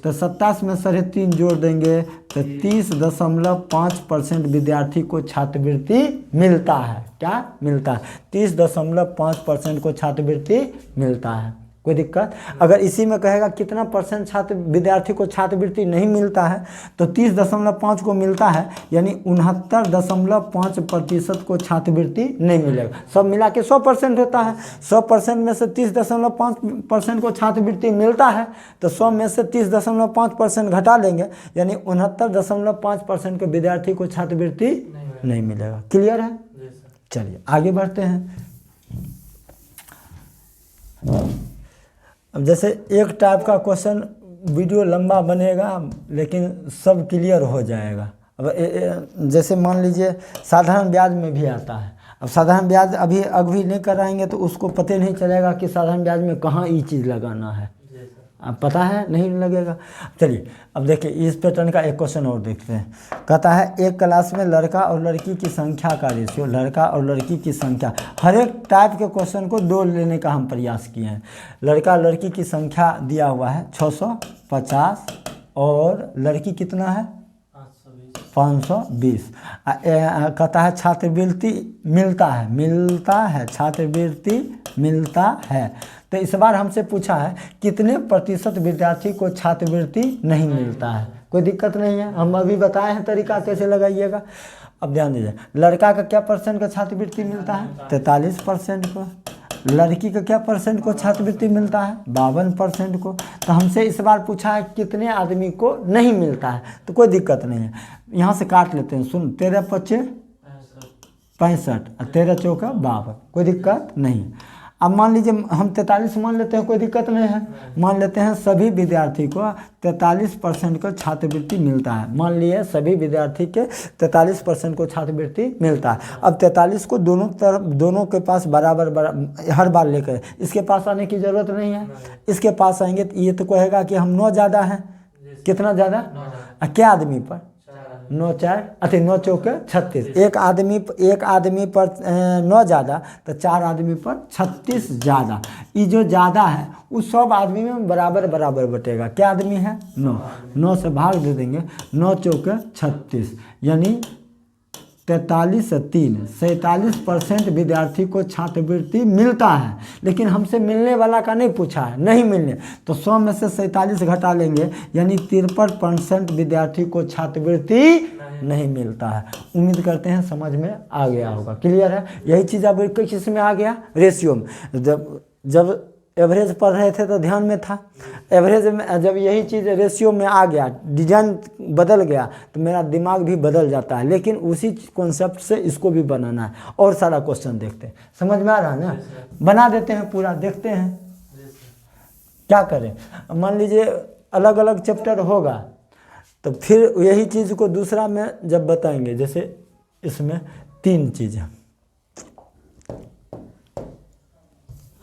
तो 27 में 3.5 जोड़ देंगे तो 30.5% विद्यार्थी को छात्रवृत्ति मिलता है। क्या मिलता है? 30.5% को छात्रवृत्ति मिलता है। कोई दिक्कत? अगर इसी में कहेगा कितना परसेंट छात्र विद्यार्थी को छात्रवृत्ति नहीं मिलता है, तो 30.5 को मिलता है, यानी 69.5% को छात्रवृत्ति नहीं मिलेगा। सब मिला के 100% होता है। 100% में से 30.5% को छात्रवृत्ति मिलता है, तो 100 में से 30.5% घटा लेंगे, यानी 69.5% के विद्यार्थी को छात्रवृत्ति नहीं मिलेगा। क्लियर है? चलिए आगे बढ़ते हैं। अब जैसे एक टाइप का क्वेश्चन, वीडियो लंबा बनेगा लेकिन सब क्लियर हो जाएगा। अब जैसे मान लीजिए साधारण ब्याज में भी आता है। अब साधारण ब्याज अभी नहीं कराएंगे तो उसको पता नहीं चलेगा कि साधारण ब्याज में कहाँ ये चीज़ लगाना है। अब पता है नहीं लगेगा। चलिए अब देखिए इस पैटर्न का एक क्वेश्चन और देखते हैं। कहता है एक क्लास में लड़का और लड़की की संख्या का रेशियो, लड़का और लड़की की संख्या, हर एक टाइप के क्वेश्चन को 2 लेने का हम प्रयास किए हैं। लड़का लड़की की संख्या दिया हुआ है 650 और लड़की कितना है 520। कहता है छात्रवृत्ति मिलता है छात्रवृत्ति मिलता है। तो इस बार हमसे पूछा है कितने प्रतिशत विद्यार्थी को छात्रवृत्ति नहीं मिलता है। कोई दिक्कत नहीं है, हम अभी बताए हैं तरीका कैसे लगाइएगा। अब ध्यान दीजिए, लड़का का क्या परसेंट का छात्रवृत्ति मिलता है? 43% को। लड़की का क्या परसेंट को छात्रवृत्ति मिलता है? 52% को। तो हमसे इस बार पूछा है कितने आदमी को नहीं मिलता है, तो कोई दिक्कत नहीं है, यहाँ से काट लेते हैं। सुन, 13 × 5 = 65 और 13 × 4 = 52, कोई दिक्कत नहीं। अब मान लीजिए हम 43 मान लेते हैं, कोई दिक्कत नहीं है। मान लेते हैं सभी विद्यार्थी को 43% को छात्रवृत्ति मिलता है। मान लिए सभी विद्यार्थी के 43% को छात्रवृत्ति मिलता है। अब 43 को दोनों के पास बराबर हर बार लेकर, इसके पास आने की ज़रूरत नहीं है। इसके पास आएंगे तो ये तो कहेगा कि हम 9 ज़्यादा हैं। कितना ज़्यादा? क्या आदमी पर? 9 × 4 9 × 4 = 36। एक आदमी पर 9 ज़्यादा तो 4 आदमी पर 36 ज़्यादा। ये जो ज़्यादा है उस सब आदमी में बराबर बराबर बटेगा। क्या आदमी है? 9 से भाग दे देंगे, 9 × 4 = 36, यानी 43 से 3 47% विद्यार्थी को छात्रवृत्ति मिलता है। लेकिन हमसे मिलने वाला का नहीं पूछा है, नहीं मिलने, तो 100 में से 47 घटा लेंगे, यानी 53% विद्यार्थी को छात्रवृत्ति नहीं मिलता है। उम्मीद करते हैं समझ में आ गया होगा। क्लियर है? यही चीज़ अब किस में आ गया? रेशियो में। जब एवरेज पढ़ रहे थे तो ध्यान में था। एवरेज में जब यही चीज़ रेशियो में आ गया, डिजाइन बदल गया, तो मेरा दिमाग भी बदल जाता है। लेकिन उसी कॉन्सेप्ट से इसको भी बनाना है। और सारा क्वेश्चन देखते हैं, समझ में आ रहा है ना? बना देते हैं पूरा, देखते हैं क्या करें। मान लीजिए अलग अलग चैप्टर होगा तो फिर यही चीज़ को दूसरा में जब बताएंगे, जैसे इसमें 3 चीज़ें।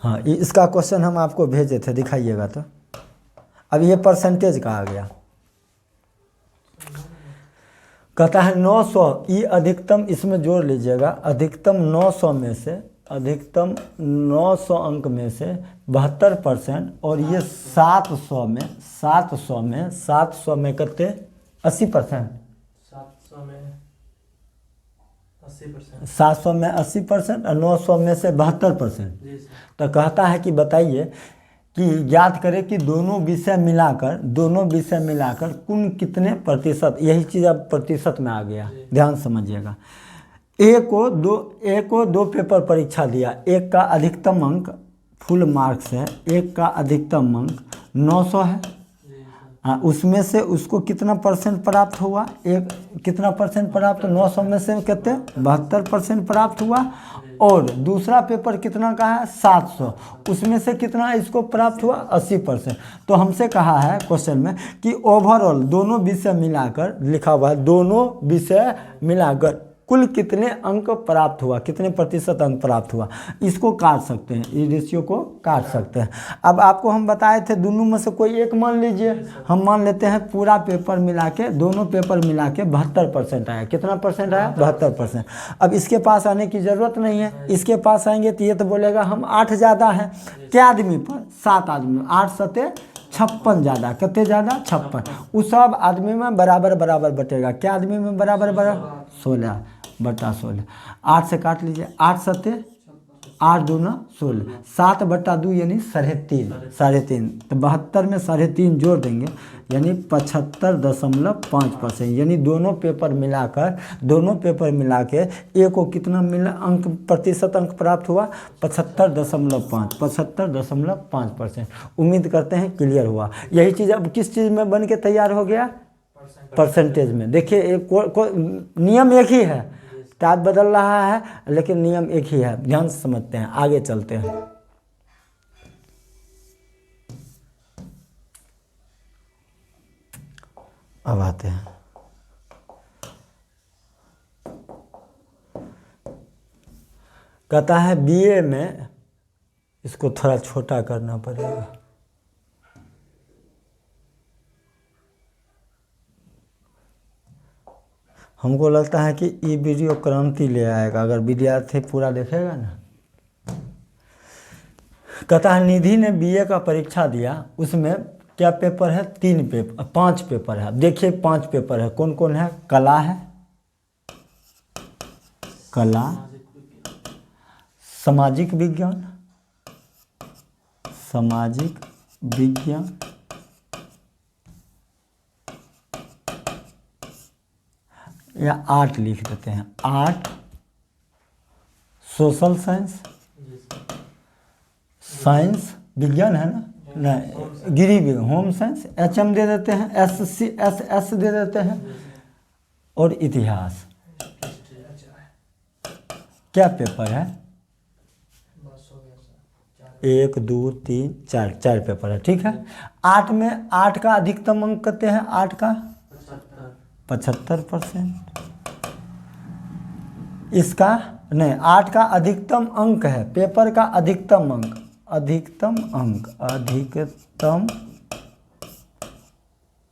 हाँ, इसका क्वेश्चन हम आपको भेजे थे, दिखाइएगा। तो अब ये परसेंटेज का आ गया। कहता है 900, ये अधिकतम, इसमें जोड़ लीजिएगा, अधिकतम 900 में से, अधिकतम 900 अंक में से 72%, और ये 700 में कितने? 80%। 700 में 80% और 900 में से 72%। तो कहता है कि बताइए कि याद करें कि दोनों विषय मिलाकर कुल कितने प्रतिशत, यही चीज़ अब प्रतिशत में आ गया, ध्यान समझिएगा। एक को दो पेपर परीक्षा दिया, एक का अधिकतम अंक फुल मार्क्स है, एक का अधिकतम अंक 900 है। उसमें से उसको कितना परसेंट प्राप्त हुआ? कितना परसेंट प्राप्त? 900 में से कितने? 72% प्राप्त हुआ। और दूसरा पेपर कितना का है? 700, उसमें से कितना इसको प्राप्त हुआ? 80%। तो हमसे कहा है क्वेश्चन में कि ओवरऑल दोनों विषय मिलाकर, लिखा हुआ है दोनों विषय मिलाकर कुल कितने अंक प्राप्त हुआ, कितने प्रतिशत अंक प्राप्त हुआ, इसको काट सकते हैं, इस रेशियो को काट सकते हैं। अब आपको हम बताए थे दोनों में से कोई एक मान लीजिए, हम मान लेते हैं पूरा पेपर मिला के, दोनों पेपर मिला के 72% आया। कितना परसेंट आया? 72%। अब इसके पास आने की ज़रूरत नहीं है, इसके पास आएंगे तो ये तो बोलेगा हम 8 ज़्यादा है। क्या आदमी पर? 7 आदमी। 8 सते 56 ज़्यादा, कितने ज़्यादा? 56। उस सब आदमी में बराबर बराबर बटेगा। क्या आदमी में बराबर बराबर? 16 बटा 16। 8 से काट लीजिए, 8 सते 8 दूना 16, 7 बटा 2 यानी 3.5, 3.5। तो 72 में 3.5 जोड़ देंगे यानी 75.5%। यानी दोनों पेपर मिला के ए को कितना मिला अंक, प्रतिशत अंक प्राप्त हुआ? 75.5%। उम्मीद करते हैं क्लियर हुआ। यही चीज़ अब किस चीज़ में बन के तैयार हो गया? परसेंटेज में। देखिए एक नियम एक ही है, टाइप बदल रहा है लेकिन नियम एक ही है। ध्यान से समझते हैं, आगे चलते हैं। अब आते हैं, कहता है बीए में, इसको थोड़ा छोटा करना पड़ेगा। हमको लगता है कि ये वीडियो क्रांति ले आएगा अगर विद्यार्थी पूरा देखेगा ना। कहता है निधि ने बीए का परीक्षा दिया, उसमें क्या पेपर है? 5 पेपर है। देखिए 5 पेपर है, कौन कौन है? कला है, कला, सामाजिक विज्ञान, या आर्ट लिख देते हैं, आर्ट, सोशल साइंस विज्ञान है ना, नहीं गिरी विज्ञान, होम साइंस, HM दे देते हैं, एस दे देते हैं, और इतिहास। क्या पेपर है? 1 2 3 4 पेपर है। ठीक है। 8 में 8 का अधिकतम अंक कहते हैं, 8 का 75%। इसका नहीं, 8 का अधिकतम अंक है, पेपर का अधिकतम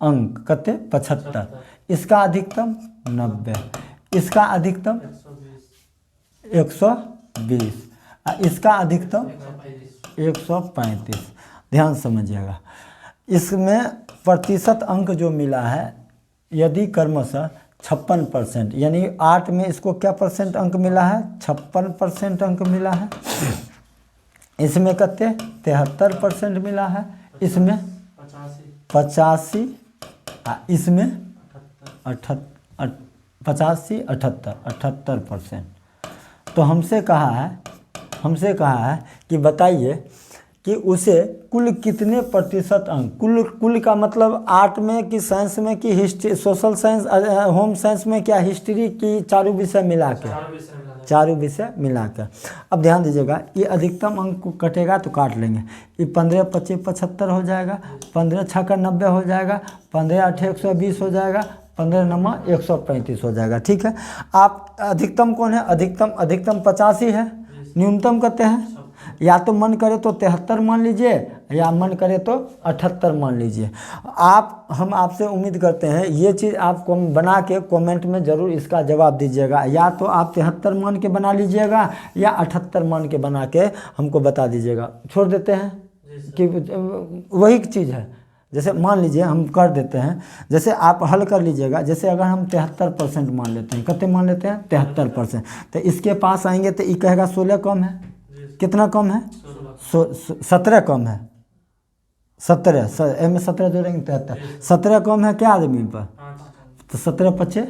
अंक कहते 75। इसका अधिकतम 90, इसका अधिकतम 120, इसका अधिकतम 135। ध्यान समझिएगा, इसमें प्रतिशत अंक जो मिला है यदि क्रमशः 56%, यानी 8 में इसको क्या परसेंट अंक मिला है? 56% अंक मिला है। इसमें कितने? 73% मिला है। इसमें 85, इसमें 78%। तो हमसे कहा है कि बताइए कि उसे कुल कितने प्रतिशत अंक, कुल का मतलब 8 में कि साइंस में कि history, social science, home science में क्या हिस्ट्री की, चारों विषय मिला के, चारों विषय मिला कर। अब ध्यान दीजिएगा, ये अधिकतम अंक को कटेगा तो काट लेंगे। ये 15 25 75 हो जाएगा, 15 6 का 90 हो जाएगा, 15 8 120 हो जाएगा, 15 9 135 हो जाएगा। ठीक है। आप अधिकतम कौन है? अधिकतम 85 है। न्यूनतम कहते हैं, या तो मन करे तो 73 मान लीजिए, या मन करे तो 78 मान लीजिए। हम आपसे उम्मीद करते हैं ये चीज़ आप बना के कमेंट में ज़रूर इसका जवाब दीजिएगा। या तो आप 73 मान के बना लीजिएगा या 78 मान के बना के हमको बता दीजिएगा। छोड़ देते हैं कि वही चीज़ है। जैसे मान लीजिए हम कर देते हैं, जैसे आप हल कर लीजिएगा। जैसे अगर हम 73% मान लेते हैं, कितने मान लेते हैं? 73%। तो इसके पास आएंगे तो ये कहेगा 16 कम है। कितना कम है? 17 कम है। 17 में 17 जोड़ेंगे 73। 17 कम है क्या आदमी पर? तो 17 25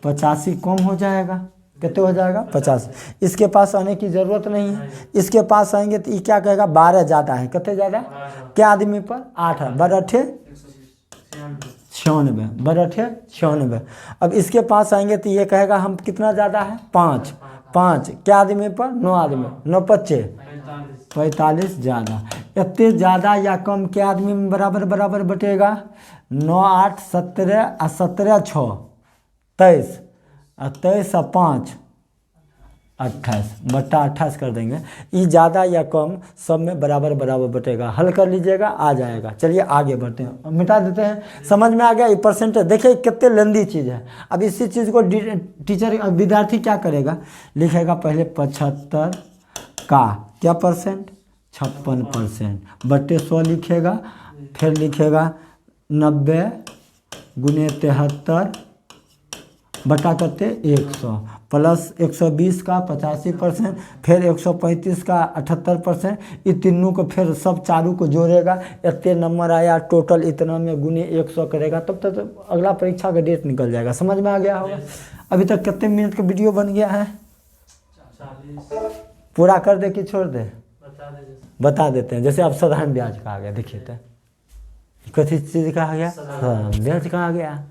85 कम हो जाएगा। कितने हो जाएगा? 50। इसके पास आने की ज़रूरत नहीं है। इसके पास आएंगे तो ये क्या कहेगा? 12 ज़्यादा है। कितने ज़्यादा? क्या आदमी पर? 8 है। 12 8 96, 12 8 96। अब इसके पास आएंगे तो ये कहेगा हम कितना ज़्यादा है? 5 क्या आदमी पर? 9 आदमी। 9 25 45 ज़्यादा। इतने ज़्यादा या कम क्या आदमी में बराबर बराबर बटेगा? 9 8 17 और 17 6 23 23 और 5 28 बट्टा 28 कर देंगे। ई ज़्यादा या कम सब में बराबर बराबर बटेगा। हल कर लीजिएगा, आ जाएगा। चलिए आगे बढ़ते हैं, मिटा देते हैं। समझ में आ गया ये परसेंटेज? देखिए कितने लंबी चीज़ है। अब इसी चीज़ को टीचर विद्यार्थी क्या करेगा, लिखेगा पहले 75 का क्या परसेंट, 56% बट्टे 100 लिखेगा, फिर लिखेगा 90 गुने 73 बटा करते 100 प्लस 120 का 85%, फिर 135 का 78%। ये तीनों को फिर सब चारों को जोड़ेगा, इतने नंबर आया टोटल इतना में गुने 100 करेगा, तब तक तो अगला परीक्षा का डेट निकल जाएगा। समझ में आ गया होगा? अभी तक कितने मिनट का वीडियो बन गया है? 40। पूरा कर दे कि छोड़ दे? बता देते हैं। जैसे अब साधारण ब्याज का आ गया, देखिए तो कथी चीज़ का आ गया, साधारण ब्याज का आ गया।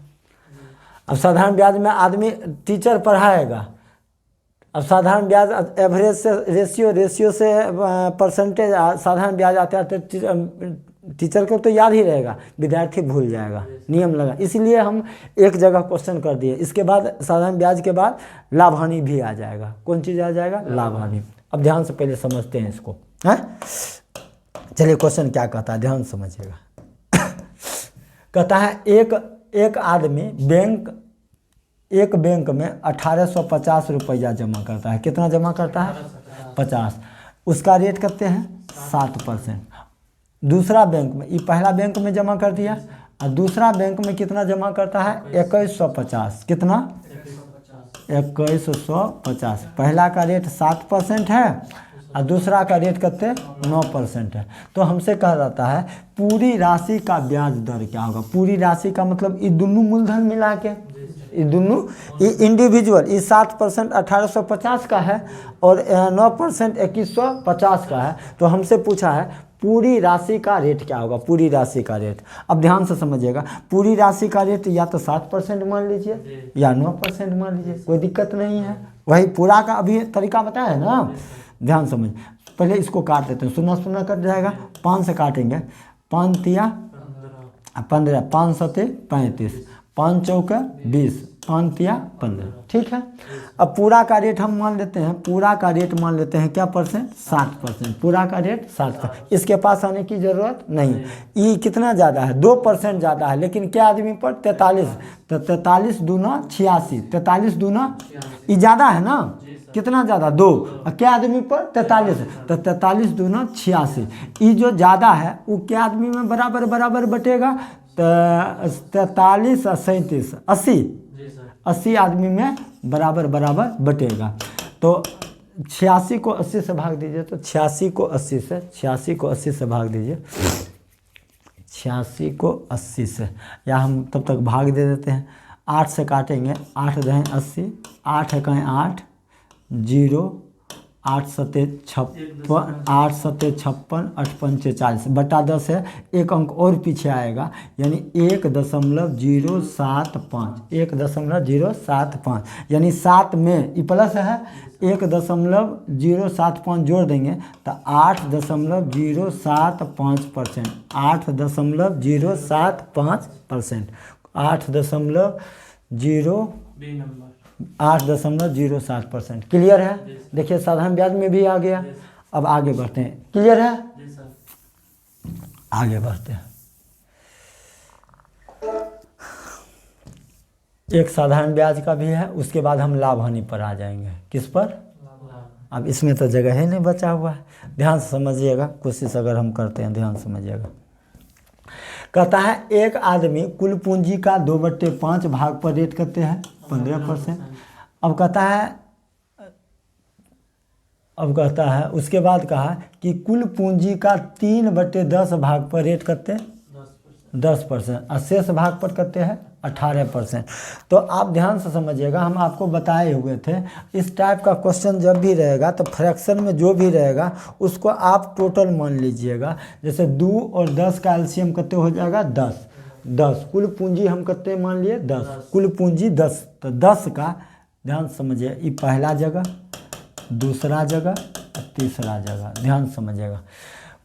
अब साधारण ब्याज में आदमी टीचर पढ़ाएगा। अब साधारण ब्याज एवरेज से रेशियो से परसेंटेज साधारण ब्याज आते आते टीचर को तो याद ही रहेगा, विद्यार्थी भूल जाएगा, नियम लगा। इसलिए हम एक जगह क्वेश्चन कर दिए। इसके बाद साधारण ब्याज के बाद लाभ हानि भी आ जाएगा। कौन चीज़ आ जाएगा? लाभ हानि। अब ध्यान से पहले समझते हैं इसको, हैं? चलिए क्वेश्चन क्या कहता है, ध्यान समझिएगा। कहता है एक आदमी एक बैंक में 1850 रुपया जमा करता है। कितना जमा करता है? 50। उसका रेट कितने हैं? 7%। दूसरा बैंक में, ये पहला बैंक में जमा कर दिया, और दूसरा बैंक में कितना जमा करता है? 2150। कितना? 2150। पहला का रेट 7% है और दूसरा का रेट कितने? 9% है। तो हमसे कहा जाता है पूरी राशि का ब्याज दर क्या होगा। पूरी राशि का मतलब ये दोनों मूलधन मिला के, ये दोनों, ये इंडिविजुअल, ये 7% 1850 का है और 9% 2150 का है। तो हमसे पूछा है पूरी राशि का रेट क्या होगा, पूरी राशि का रेट। अब ध्यान से समझिएगा, पूरी राशि का रेट या तो 7% मान लीजिए या 9% मान लीजिए, कोई दिक्कत नहीं है। वही पूरा का अभी तरीका बताया है ना, ध्यान समझ। पहले इसको काट देते हैं, 0 कट जाएगा, 5 से काटेंगे, 5 तिया 15, 5 सते 35, 5 चौके 20, 5 तिया 15। ठीक है। अब पूरा का रेट हम मान लेते हैं, पूरा का रेट मान लेते हैं क्या परसेंट? 60%। पूरा का रेट 60%। इसके पास आने की ज़रूरत नहीं। ये कितना ज़्यादा है? 2% ज़्यादा है, लेकिन क्या आदमी पर? 43। तो 43 दूना 86, 43 दूना ये ज़्यादा है ना, कितना ज़्यादा? 2। और क्या आदमी पर? 43। तो 43 दूना 86। ये जो ज़्यादा है वो क्या आदमी में बराबर बराबर बटेगा? 43 और 37 80 आदमी में बराबर बराबर बटेगा। तो 86 को 80 से भाग दीजिए, तो 86 को 80 से, 86 को 80 से भाग दीजिए, 86 को 80 से, या हम तब तक भाग दे देते हैं। 8 से काटेंगे, 8 रहें 80, 8 कहें 8, 0, 8 सते 56, 8 सते 56, 8 पंचे 40 बटा 10 है। एक अंक और पीछे आएगा, यानी 1.075, 1.075, यानी 7 में ये प्लस है, 1.075 जोड़ देंगे तो 8.075%, 8.075%, 8.07%। क्लियर है? देखिए साधारण ब्याज में भी आ गया। अब आगे बढ़ते हैं। क्लियर है? आगे बढ़ते हैं। एक साधारण ब्याज का भी है, उसके बाद हम लाभ हानि पर आ जाएंगे। किस पर? अब इसमें तो जगह ही नहीं बचा हुआ है, ध्यान से समझिएगा। कोशिश अगर हम करते हैं, ध्यान समझिएगा। कहता है एक आदमी कुल पूंजी का 2/5 भाग पर रेट करते हैं 15%। अब कहता है उसके बाद कहा कि कुल पूंजी का 3/10 भाग पर रेट करते हैं 10%, और शेष भाग पर करते हैं 18%। तो आप ध्यान से समझिएगा, हम आपको बताए हुए थे इस टाइप का क्वेश्चन जब भी रहेगा तो फ्रैक्शन में जो भी रहेगा उसको आप टोटल मान लीजिएगा। जैसे 2 और 10 का एलसीएम कितने हो जाएगा? 10। कुल पूंजी हम कितने मान लिए? 10। कुल पूंजी 10, तो 10 का ध्यान समझिए, ये पहला जगह, दूसरा जगह, तीसरा जगह, ध्यान समझिएगा।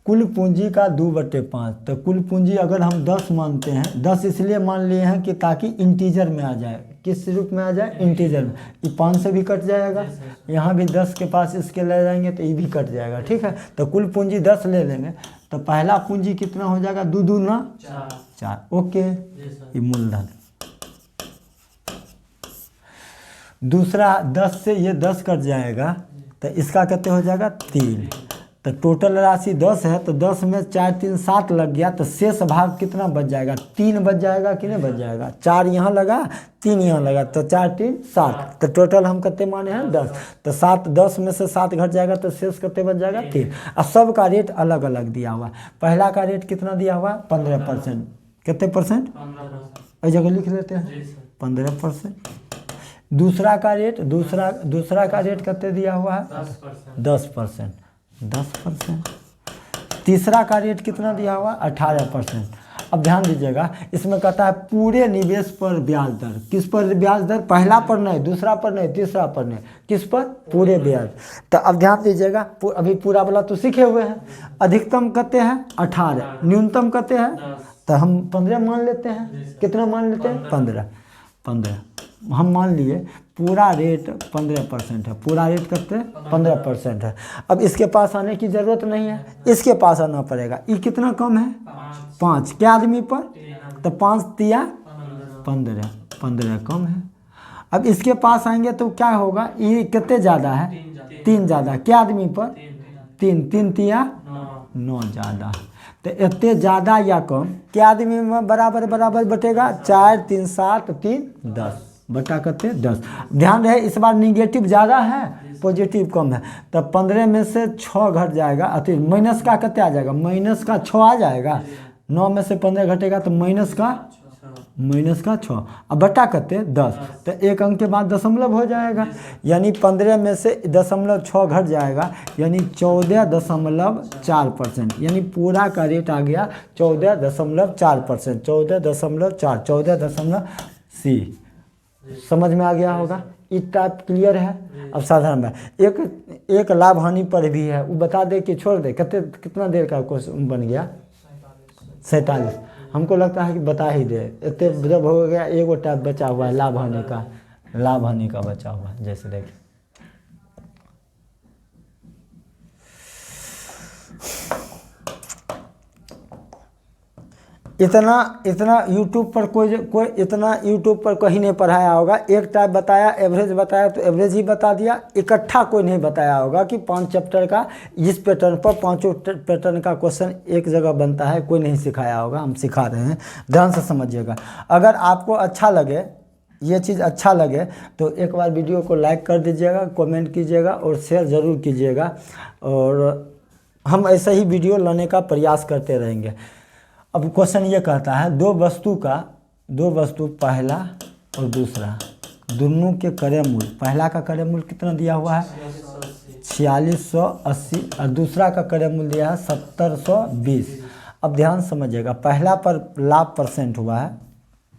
कुल पूंजी का 2/5। तो कुल पूंजी अगर हम 10 मानते हैं, 10 इसलिए मान लिए हैं कि ताकि इंटीजर में आ जाए। किस रूप में आ जाए? इंटीजर में। ये 5 से भी कट जाएगा, यहाँ भी 10 के पास इसके ले जाएंगे तो ये भी कट जाएगा। ठीक है, तो कुल पूंजी 10 ले लेंगे तो पहला पूंजी कितना हो जाएगा? 2 दूना 4। ओके, ये मूलधन। दूसरा 10 से ये 10 कट जाएगा तो इसका कितने हो जाएगा? 3। तो टोटल राशि 10 है, तो 10 में 4 3 7 लग गया, तो शेष भाग कितना बच जाएगा? 3 बच जाएगा कि नहीं बच जाएगा? 4 यहाँ लगा, 3 यहाँ लगा, तो 4 3 7। तो टोटल हम कितने माने हैं? 10। तो 7, 10 में से 7 घट जाएगा तो शेष कितने बच जाएगा? 3। अब सब का रेट अलग अलग दिया हुआ है। पहला का रेट कितना दिया हुआ है? 15%। कितने परसेंट? 15%। इस जगह लिख लेते हैं 15%। दूसरा का रेट, दूसरा का रेट कितने दिया हुआ है? 10%। 10%। तीसरा का रेट कितना दिया हुआ? 18%। अब ध्यान दीजिएगा, इसमें कहता है पूरे निवेश पर ब्याज दर। किस पर ब्याज दर? पहला पर नहीं, दूसरा पर नहीं, तीसरा पर नहीं, किस पर? पूरे ब्याज। तो अब ध्यान दीजिएगा, अभी पूरा वाला तो सीखे हुए हैं। अधिकतम कहते हैं 18, न्यूनतम कहते हैं, तो हम 15 मान लेते हैं। कितना मान लेते हैं? 15 हम मान लिए। पूरा रेट 15% है, पूरा रेट कितने? 15% है। अब इसके पास आने की ज़रूरत नहीं है, इसके पास आना पड़ेगा। ये कितना कम है? 5। क्या आदमी पर? तो 5 तिया 15 कम है। अब इसके पास आएंगे तो क्या होगा? ये कितने ज़्यादा है? 3 ज़्यादा। क्या आदमी पर? 3 तिया 9 ज़्यादा। तो इतने ज़्यादा या कम क्या आदमी में बराबर बराबर बटेगा? 4 3 7 3 10 बटा करते 10। ध्यान रहे, इस बार निगेटिव ज़्यादा है, पॉजिटिव कम है। तो 15 में से 6 घट जाएगा, अति माइनस का कितने आ जाएगा? माइनस का 6 आ जाएगा। 9 में से 15 घटेगा तो माइनस का 6। अब बटा करते 10, तो एक अंक के बाद दशमलव हो जाएगा, यानी 15 में से 0.6 घट जाएगा, यानी 14.4%। यानी पूरा का रेट आ गया 14.4%। 14.4, 14.4। समझ में आ गया होगा? इस टाइप क्लियर है। अब साधारण में एक लाभ हानि पर भी है, वो बता दे कि छोड़ दे। कितना देर का क्वेश्चन बन गया? 47। हमको लगता है कि बता ही दे। इतने जब हो गया, एगो टाइप बचा हुआ है लाभ हानि का बचा हुआ है। जैसे देखिए, इतना यूट्यूब पर कोई इतना यूट्यूब पर कहीं नहीं पढ़ाया होगा। एक टाइप बताया, एवरेज बताया तो एवरेज ही बता दिया। इकट्ठा कोई नहीं बताया होगा कि 5 चैप्टर का इस पैटर्न पर 5 पैटर्न का क्वेश्चन एक जगह बनता है, कोई नहीं सिखाया होगा। हम सिखा रहे हैं, ध्यान से समझिएगा। अगर आपको अच्छा लगे, ये चीज़ अच्छा लगे, तो एक बार वीडियो को लाइक कर दीजिएगा, कमेंट कीजिएगा और शेयर ज़रूर कीजिएगा। और हम ऐसे ही वीडियो लाने का प्रयास करते रहेंगे। अब क्वेश्चन ये कहता है, दो वस्तु पहला और दूसरा दोनों के क्रय मूल्य, पहला का क्रय मूल्य कितना दिया हुआ है? 4680 और दूसरा का क्रय मूल्य दिया है 7020। अब ध्यान समझिएगा, पहला पर लाभ परसेंट हुआ है,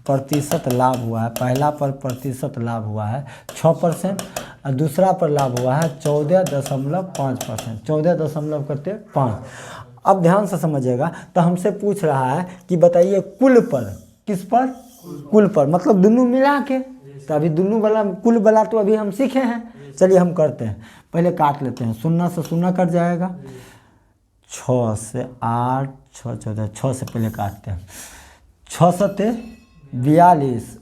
प्रतिशत लाभ हुआ है। पहला पर प्रतिशत लाभ हुआ है 6% और दूसरा पर लाभ हुआ है 14.5%। 14.5। अब ध्यान से समझिएगा, तो हमसे पूछ रहा है कि बताइए कुल पर, किस पर? कुल पर, मतलब दोनों मिला के। तो अभी दोनों वाला कुल वाला तो अभी हम सीखे हैं। चलिए हम करते हैं, पहले काट लेते हैं। 0 से 0 कट जाएगा, 6 से 8, 6 14, 6 से पहले काटते हैं। 6 7 42,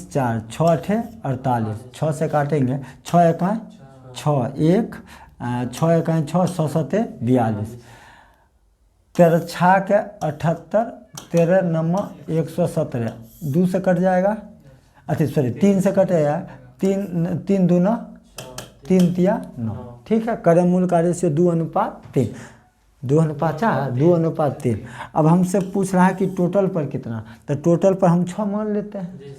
4 6 8 48। 6 से काटेंगे, 6 1 6 1 6 1 6 6 7 42। 13 6 के 78, 13 9 117। 2 से कट जाएगा, अच्छा सॉरी 3 से कटेगा, 3 दूना 3 तिया 9। ठीक है, क्रय मूल्य का रेशियो 2:3। 2:3। अब हमसे पूछ रहा है कि टोटल पर कितना, तो टोटल पर हम 6 मान लेते हैं।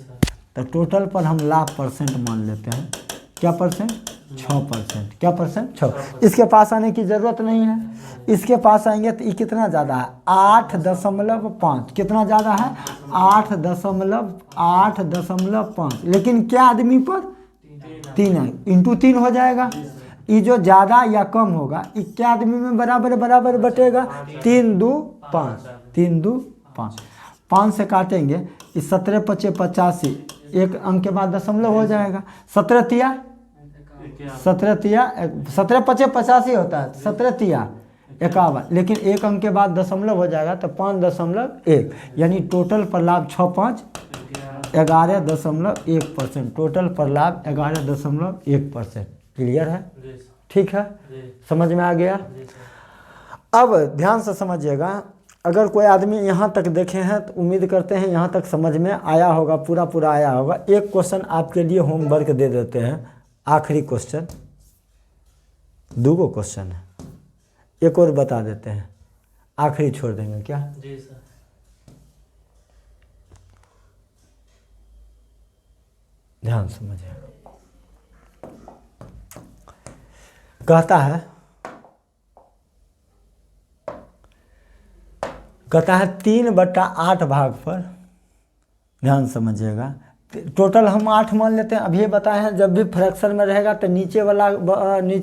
तो टोटल पर हम लाभ परसेंट मान लेते हैं। क्या परसेंट? 6%। क्या परसेंट? 6। इसके पास आने की ज़रूरत नहीं है। इसके पास आएंगे तो ये कितना ज़्यादा है? 8.5। कितना ज़्यादा है? 8.5। लेकिन क्या आदमी पर? 3 है, इंटू 3 हो जाएगा। ये जो ज़्यादा या कम होगा ये क्या आदमी में बराबर बराबर बटेगा? 3 2 5, 3 2 5, 5 से काटेंगे, इस 17 5 85, एक अंक के बाद दशमलव हो जाएगा। 17 तिया 17 5 85 होता है, 17 तिया 51, लेकिन एक अंक के बाद दशमलव हो जाएगा तो 5.1, यानी टोटल पर लाभ 6 5 11.1%, टोटल पर लाभ 11.1%। क्लियर है? ठीक है, समझ में आ गया? अब ध्यान से समझिएगा, अगर कोई आदमी यहाँ तक देखे हैं तो उम्मीद करते हैं यहाँ तक समझ में आया होगा, पूरा पूरा आया होगा। एक क्वेश्चन आपके लिए होमवर्क दे देते हैं, आखिरी क्वेश्चन, 2 क्वेश्चन है, एक और बता देते हैं, आखिरी छोड़ देंगे क्या? जी सर। ध्यान समझिए। कहता है 3/8 भाग पर, ध्यान समझिएगा, टोटल हम 8 मान लेते हैं। अभी बताए हैं जब भी फ्रैक्शन में रहेगा तो नीचे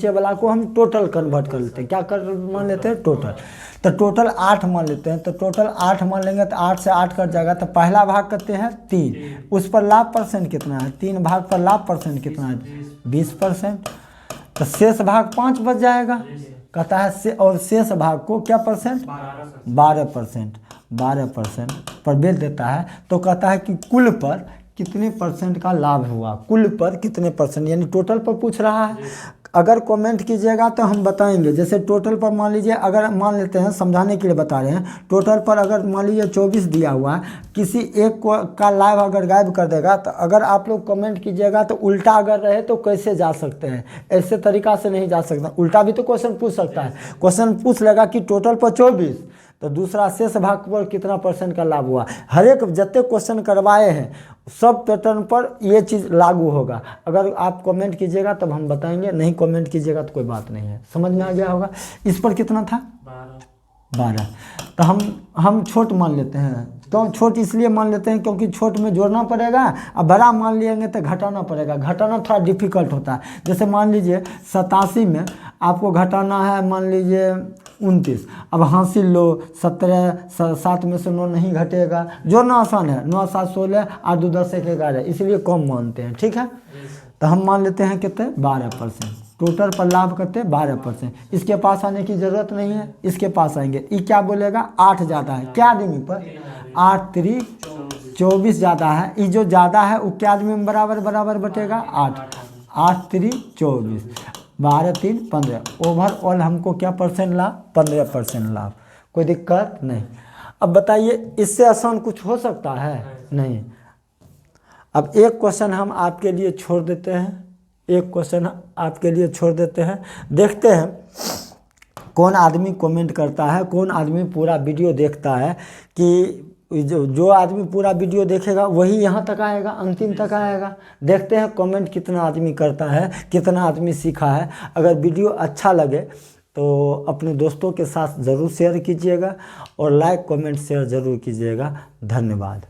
वाला को हम टोटल कन्वर्ट कर लेते हैं। क्या कर मान लेते हैं? टोटल। तो टोटल 8 मान लेते हैं, तो टोटल 8 मान लेंगे तो 8 से 8 कट जाएगा, तो पहला भाग करते हैं 3, उस पर लाभ परसेंट कितना है? 3 भाग पर लाभ परसेंट कितना है? 20%। तो शेष भाग 5 बच जाएगा। कहता है और शेष भाग को क्या परसेंट? 12%। 12% पर बेच देता है। तो कहता है कि कुल पर कितने परसेंट का लाभ हुआ, कुल पर कितने परसेंट, यानी टोटल पर पूछ रहा है। अगर कमेंट कीजिएगा तो हम बताएंगे। जैसे टोटल पर मान लीजिए, अगर मान लेते हैं, समझाने के लिए बता रहे हैं, टोटल पर अगर मान लीजिए 24 दिया हुआ है, किसी एक का लाभ अगर गायब कर देगा, तो अगर आप लोग कमेंट कीजिएगा तो उल्टा अगर रहे तो कैसे जा सकते हैं? ऐसे तरीका से नहीं जा सकता, उल्टा भी तो क्वेश्चन पूछ सकता है। क्वेश्चन पूछ लेगा कि टोटल पर 24, तो दूसरा शेष भाग पर कितना परसेंट का लाभ हुआ। हर एक जितने क्वेश्चन करवाए हैं सब पैटर्न पर ये चीज़ लागू होगा। अगर आप कमेंट कीजिएगा तब हम बताएंगे, नहीं कमेंट कीजिएगा तो कोई बात नहीं है। समझ में आ गया होगा? इस पर कितना था? 12। तो हम छोट मान लेते हैं। तो छोट इसलिए मान लेते हैं क्योंकि छोट में जोड़ना पड़ेगा, और बड़ा मान लेंगे तो घटाना पड़ेगा। घटाना थोड़ा डिफिकल्ट होता है। जैसे मान लीजिए 87 में आपको घटाना है, मान लीजिए 29। अब हासिल लो 17, 7 में से 9 नहीं घटेगा। जोड़ना आसान है, 9 7 16, 8 2 10 1 11, इसलिए कम मानते हैं। ठीक है, तो हम मान लेते हैं कितने? 12%। टोटल पर लाभ करते 12%। इसके पास आने की ज़रूरत नहीं है, इसके पास आएंगे। ये क्या बोलेगा? 8 ज़्यादा है क्या आदमी पर? 8 3 24 ज़्यादा है। ये जो ज़्यादा है वो क्या आदमी में बराबर बराबर बटेगा? 8 8 3 24, 12 3 15। ओवरऑल हमको क्या परसेंट लाभ? 15% लाभ। कोई दिक्कत नहीं। अब बताइए, इससे आसान कुछ हो सकता है? नहीं। अब एक क्वेश्चन हम आपके लिए छोड़ देते हैं, एक क्वेश्चन आपके लिए छोड़ देते हैं। देखते हैं कौन आदमी कमेंट करता है, कौन आदमी पूरा वीडियो देखता है। कि जो आदमी पूरा वीडियो देखेगा वही यहाँ तक आएगा, अंतिम तक आएगा। देखते हैं कमेंट कितना आदमी करता है, कितना आदमी सीखा है। अगर वीडियो अच्छा लगे तो अपने दोस्तों के साथ ज़रूर शेयर कीजिएगा, और लाइक कमेंट शेयर ज़रूर कीजिएगा। धन्यवाद।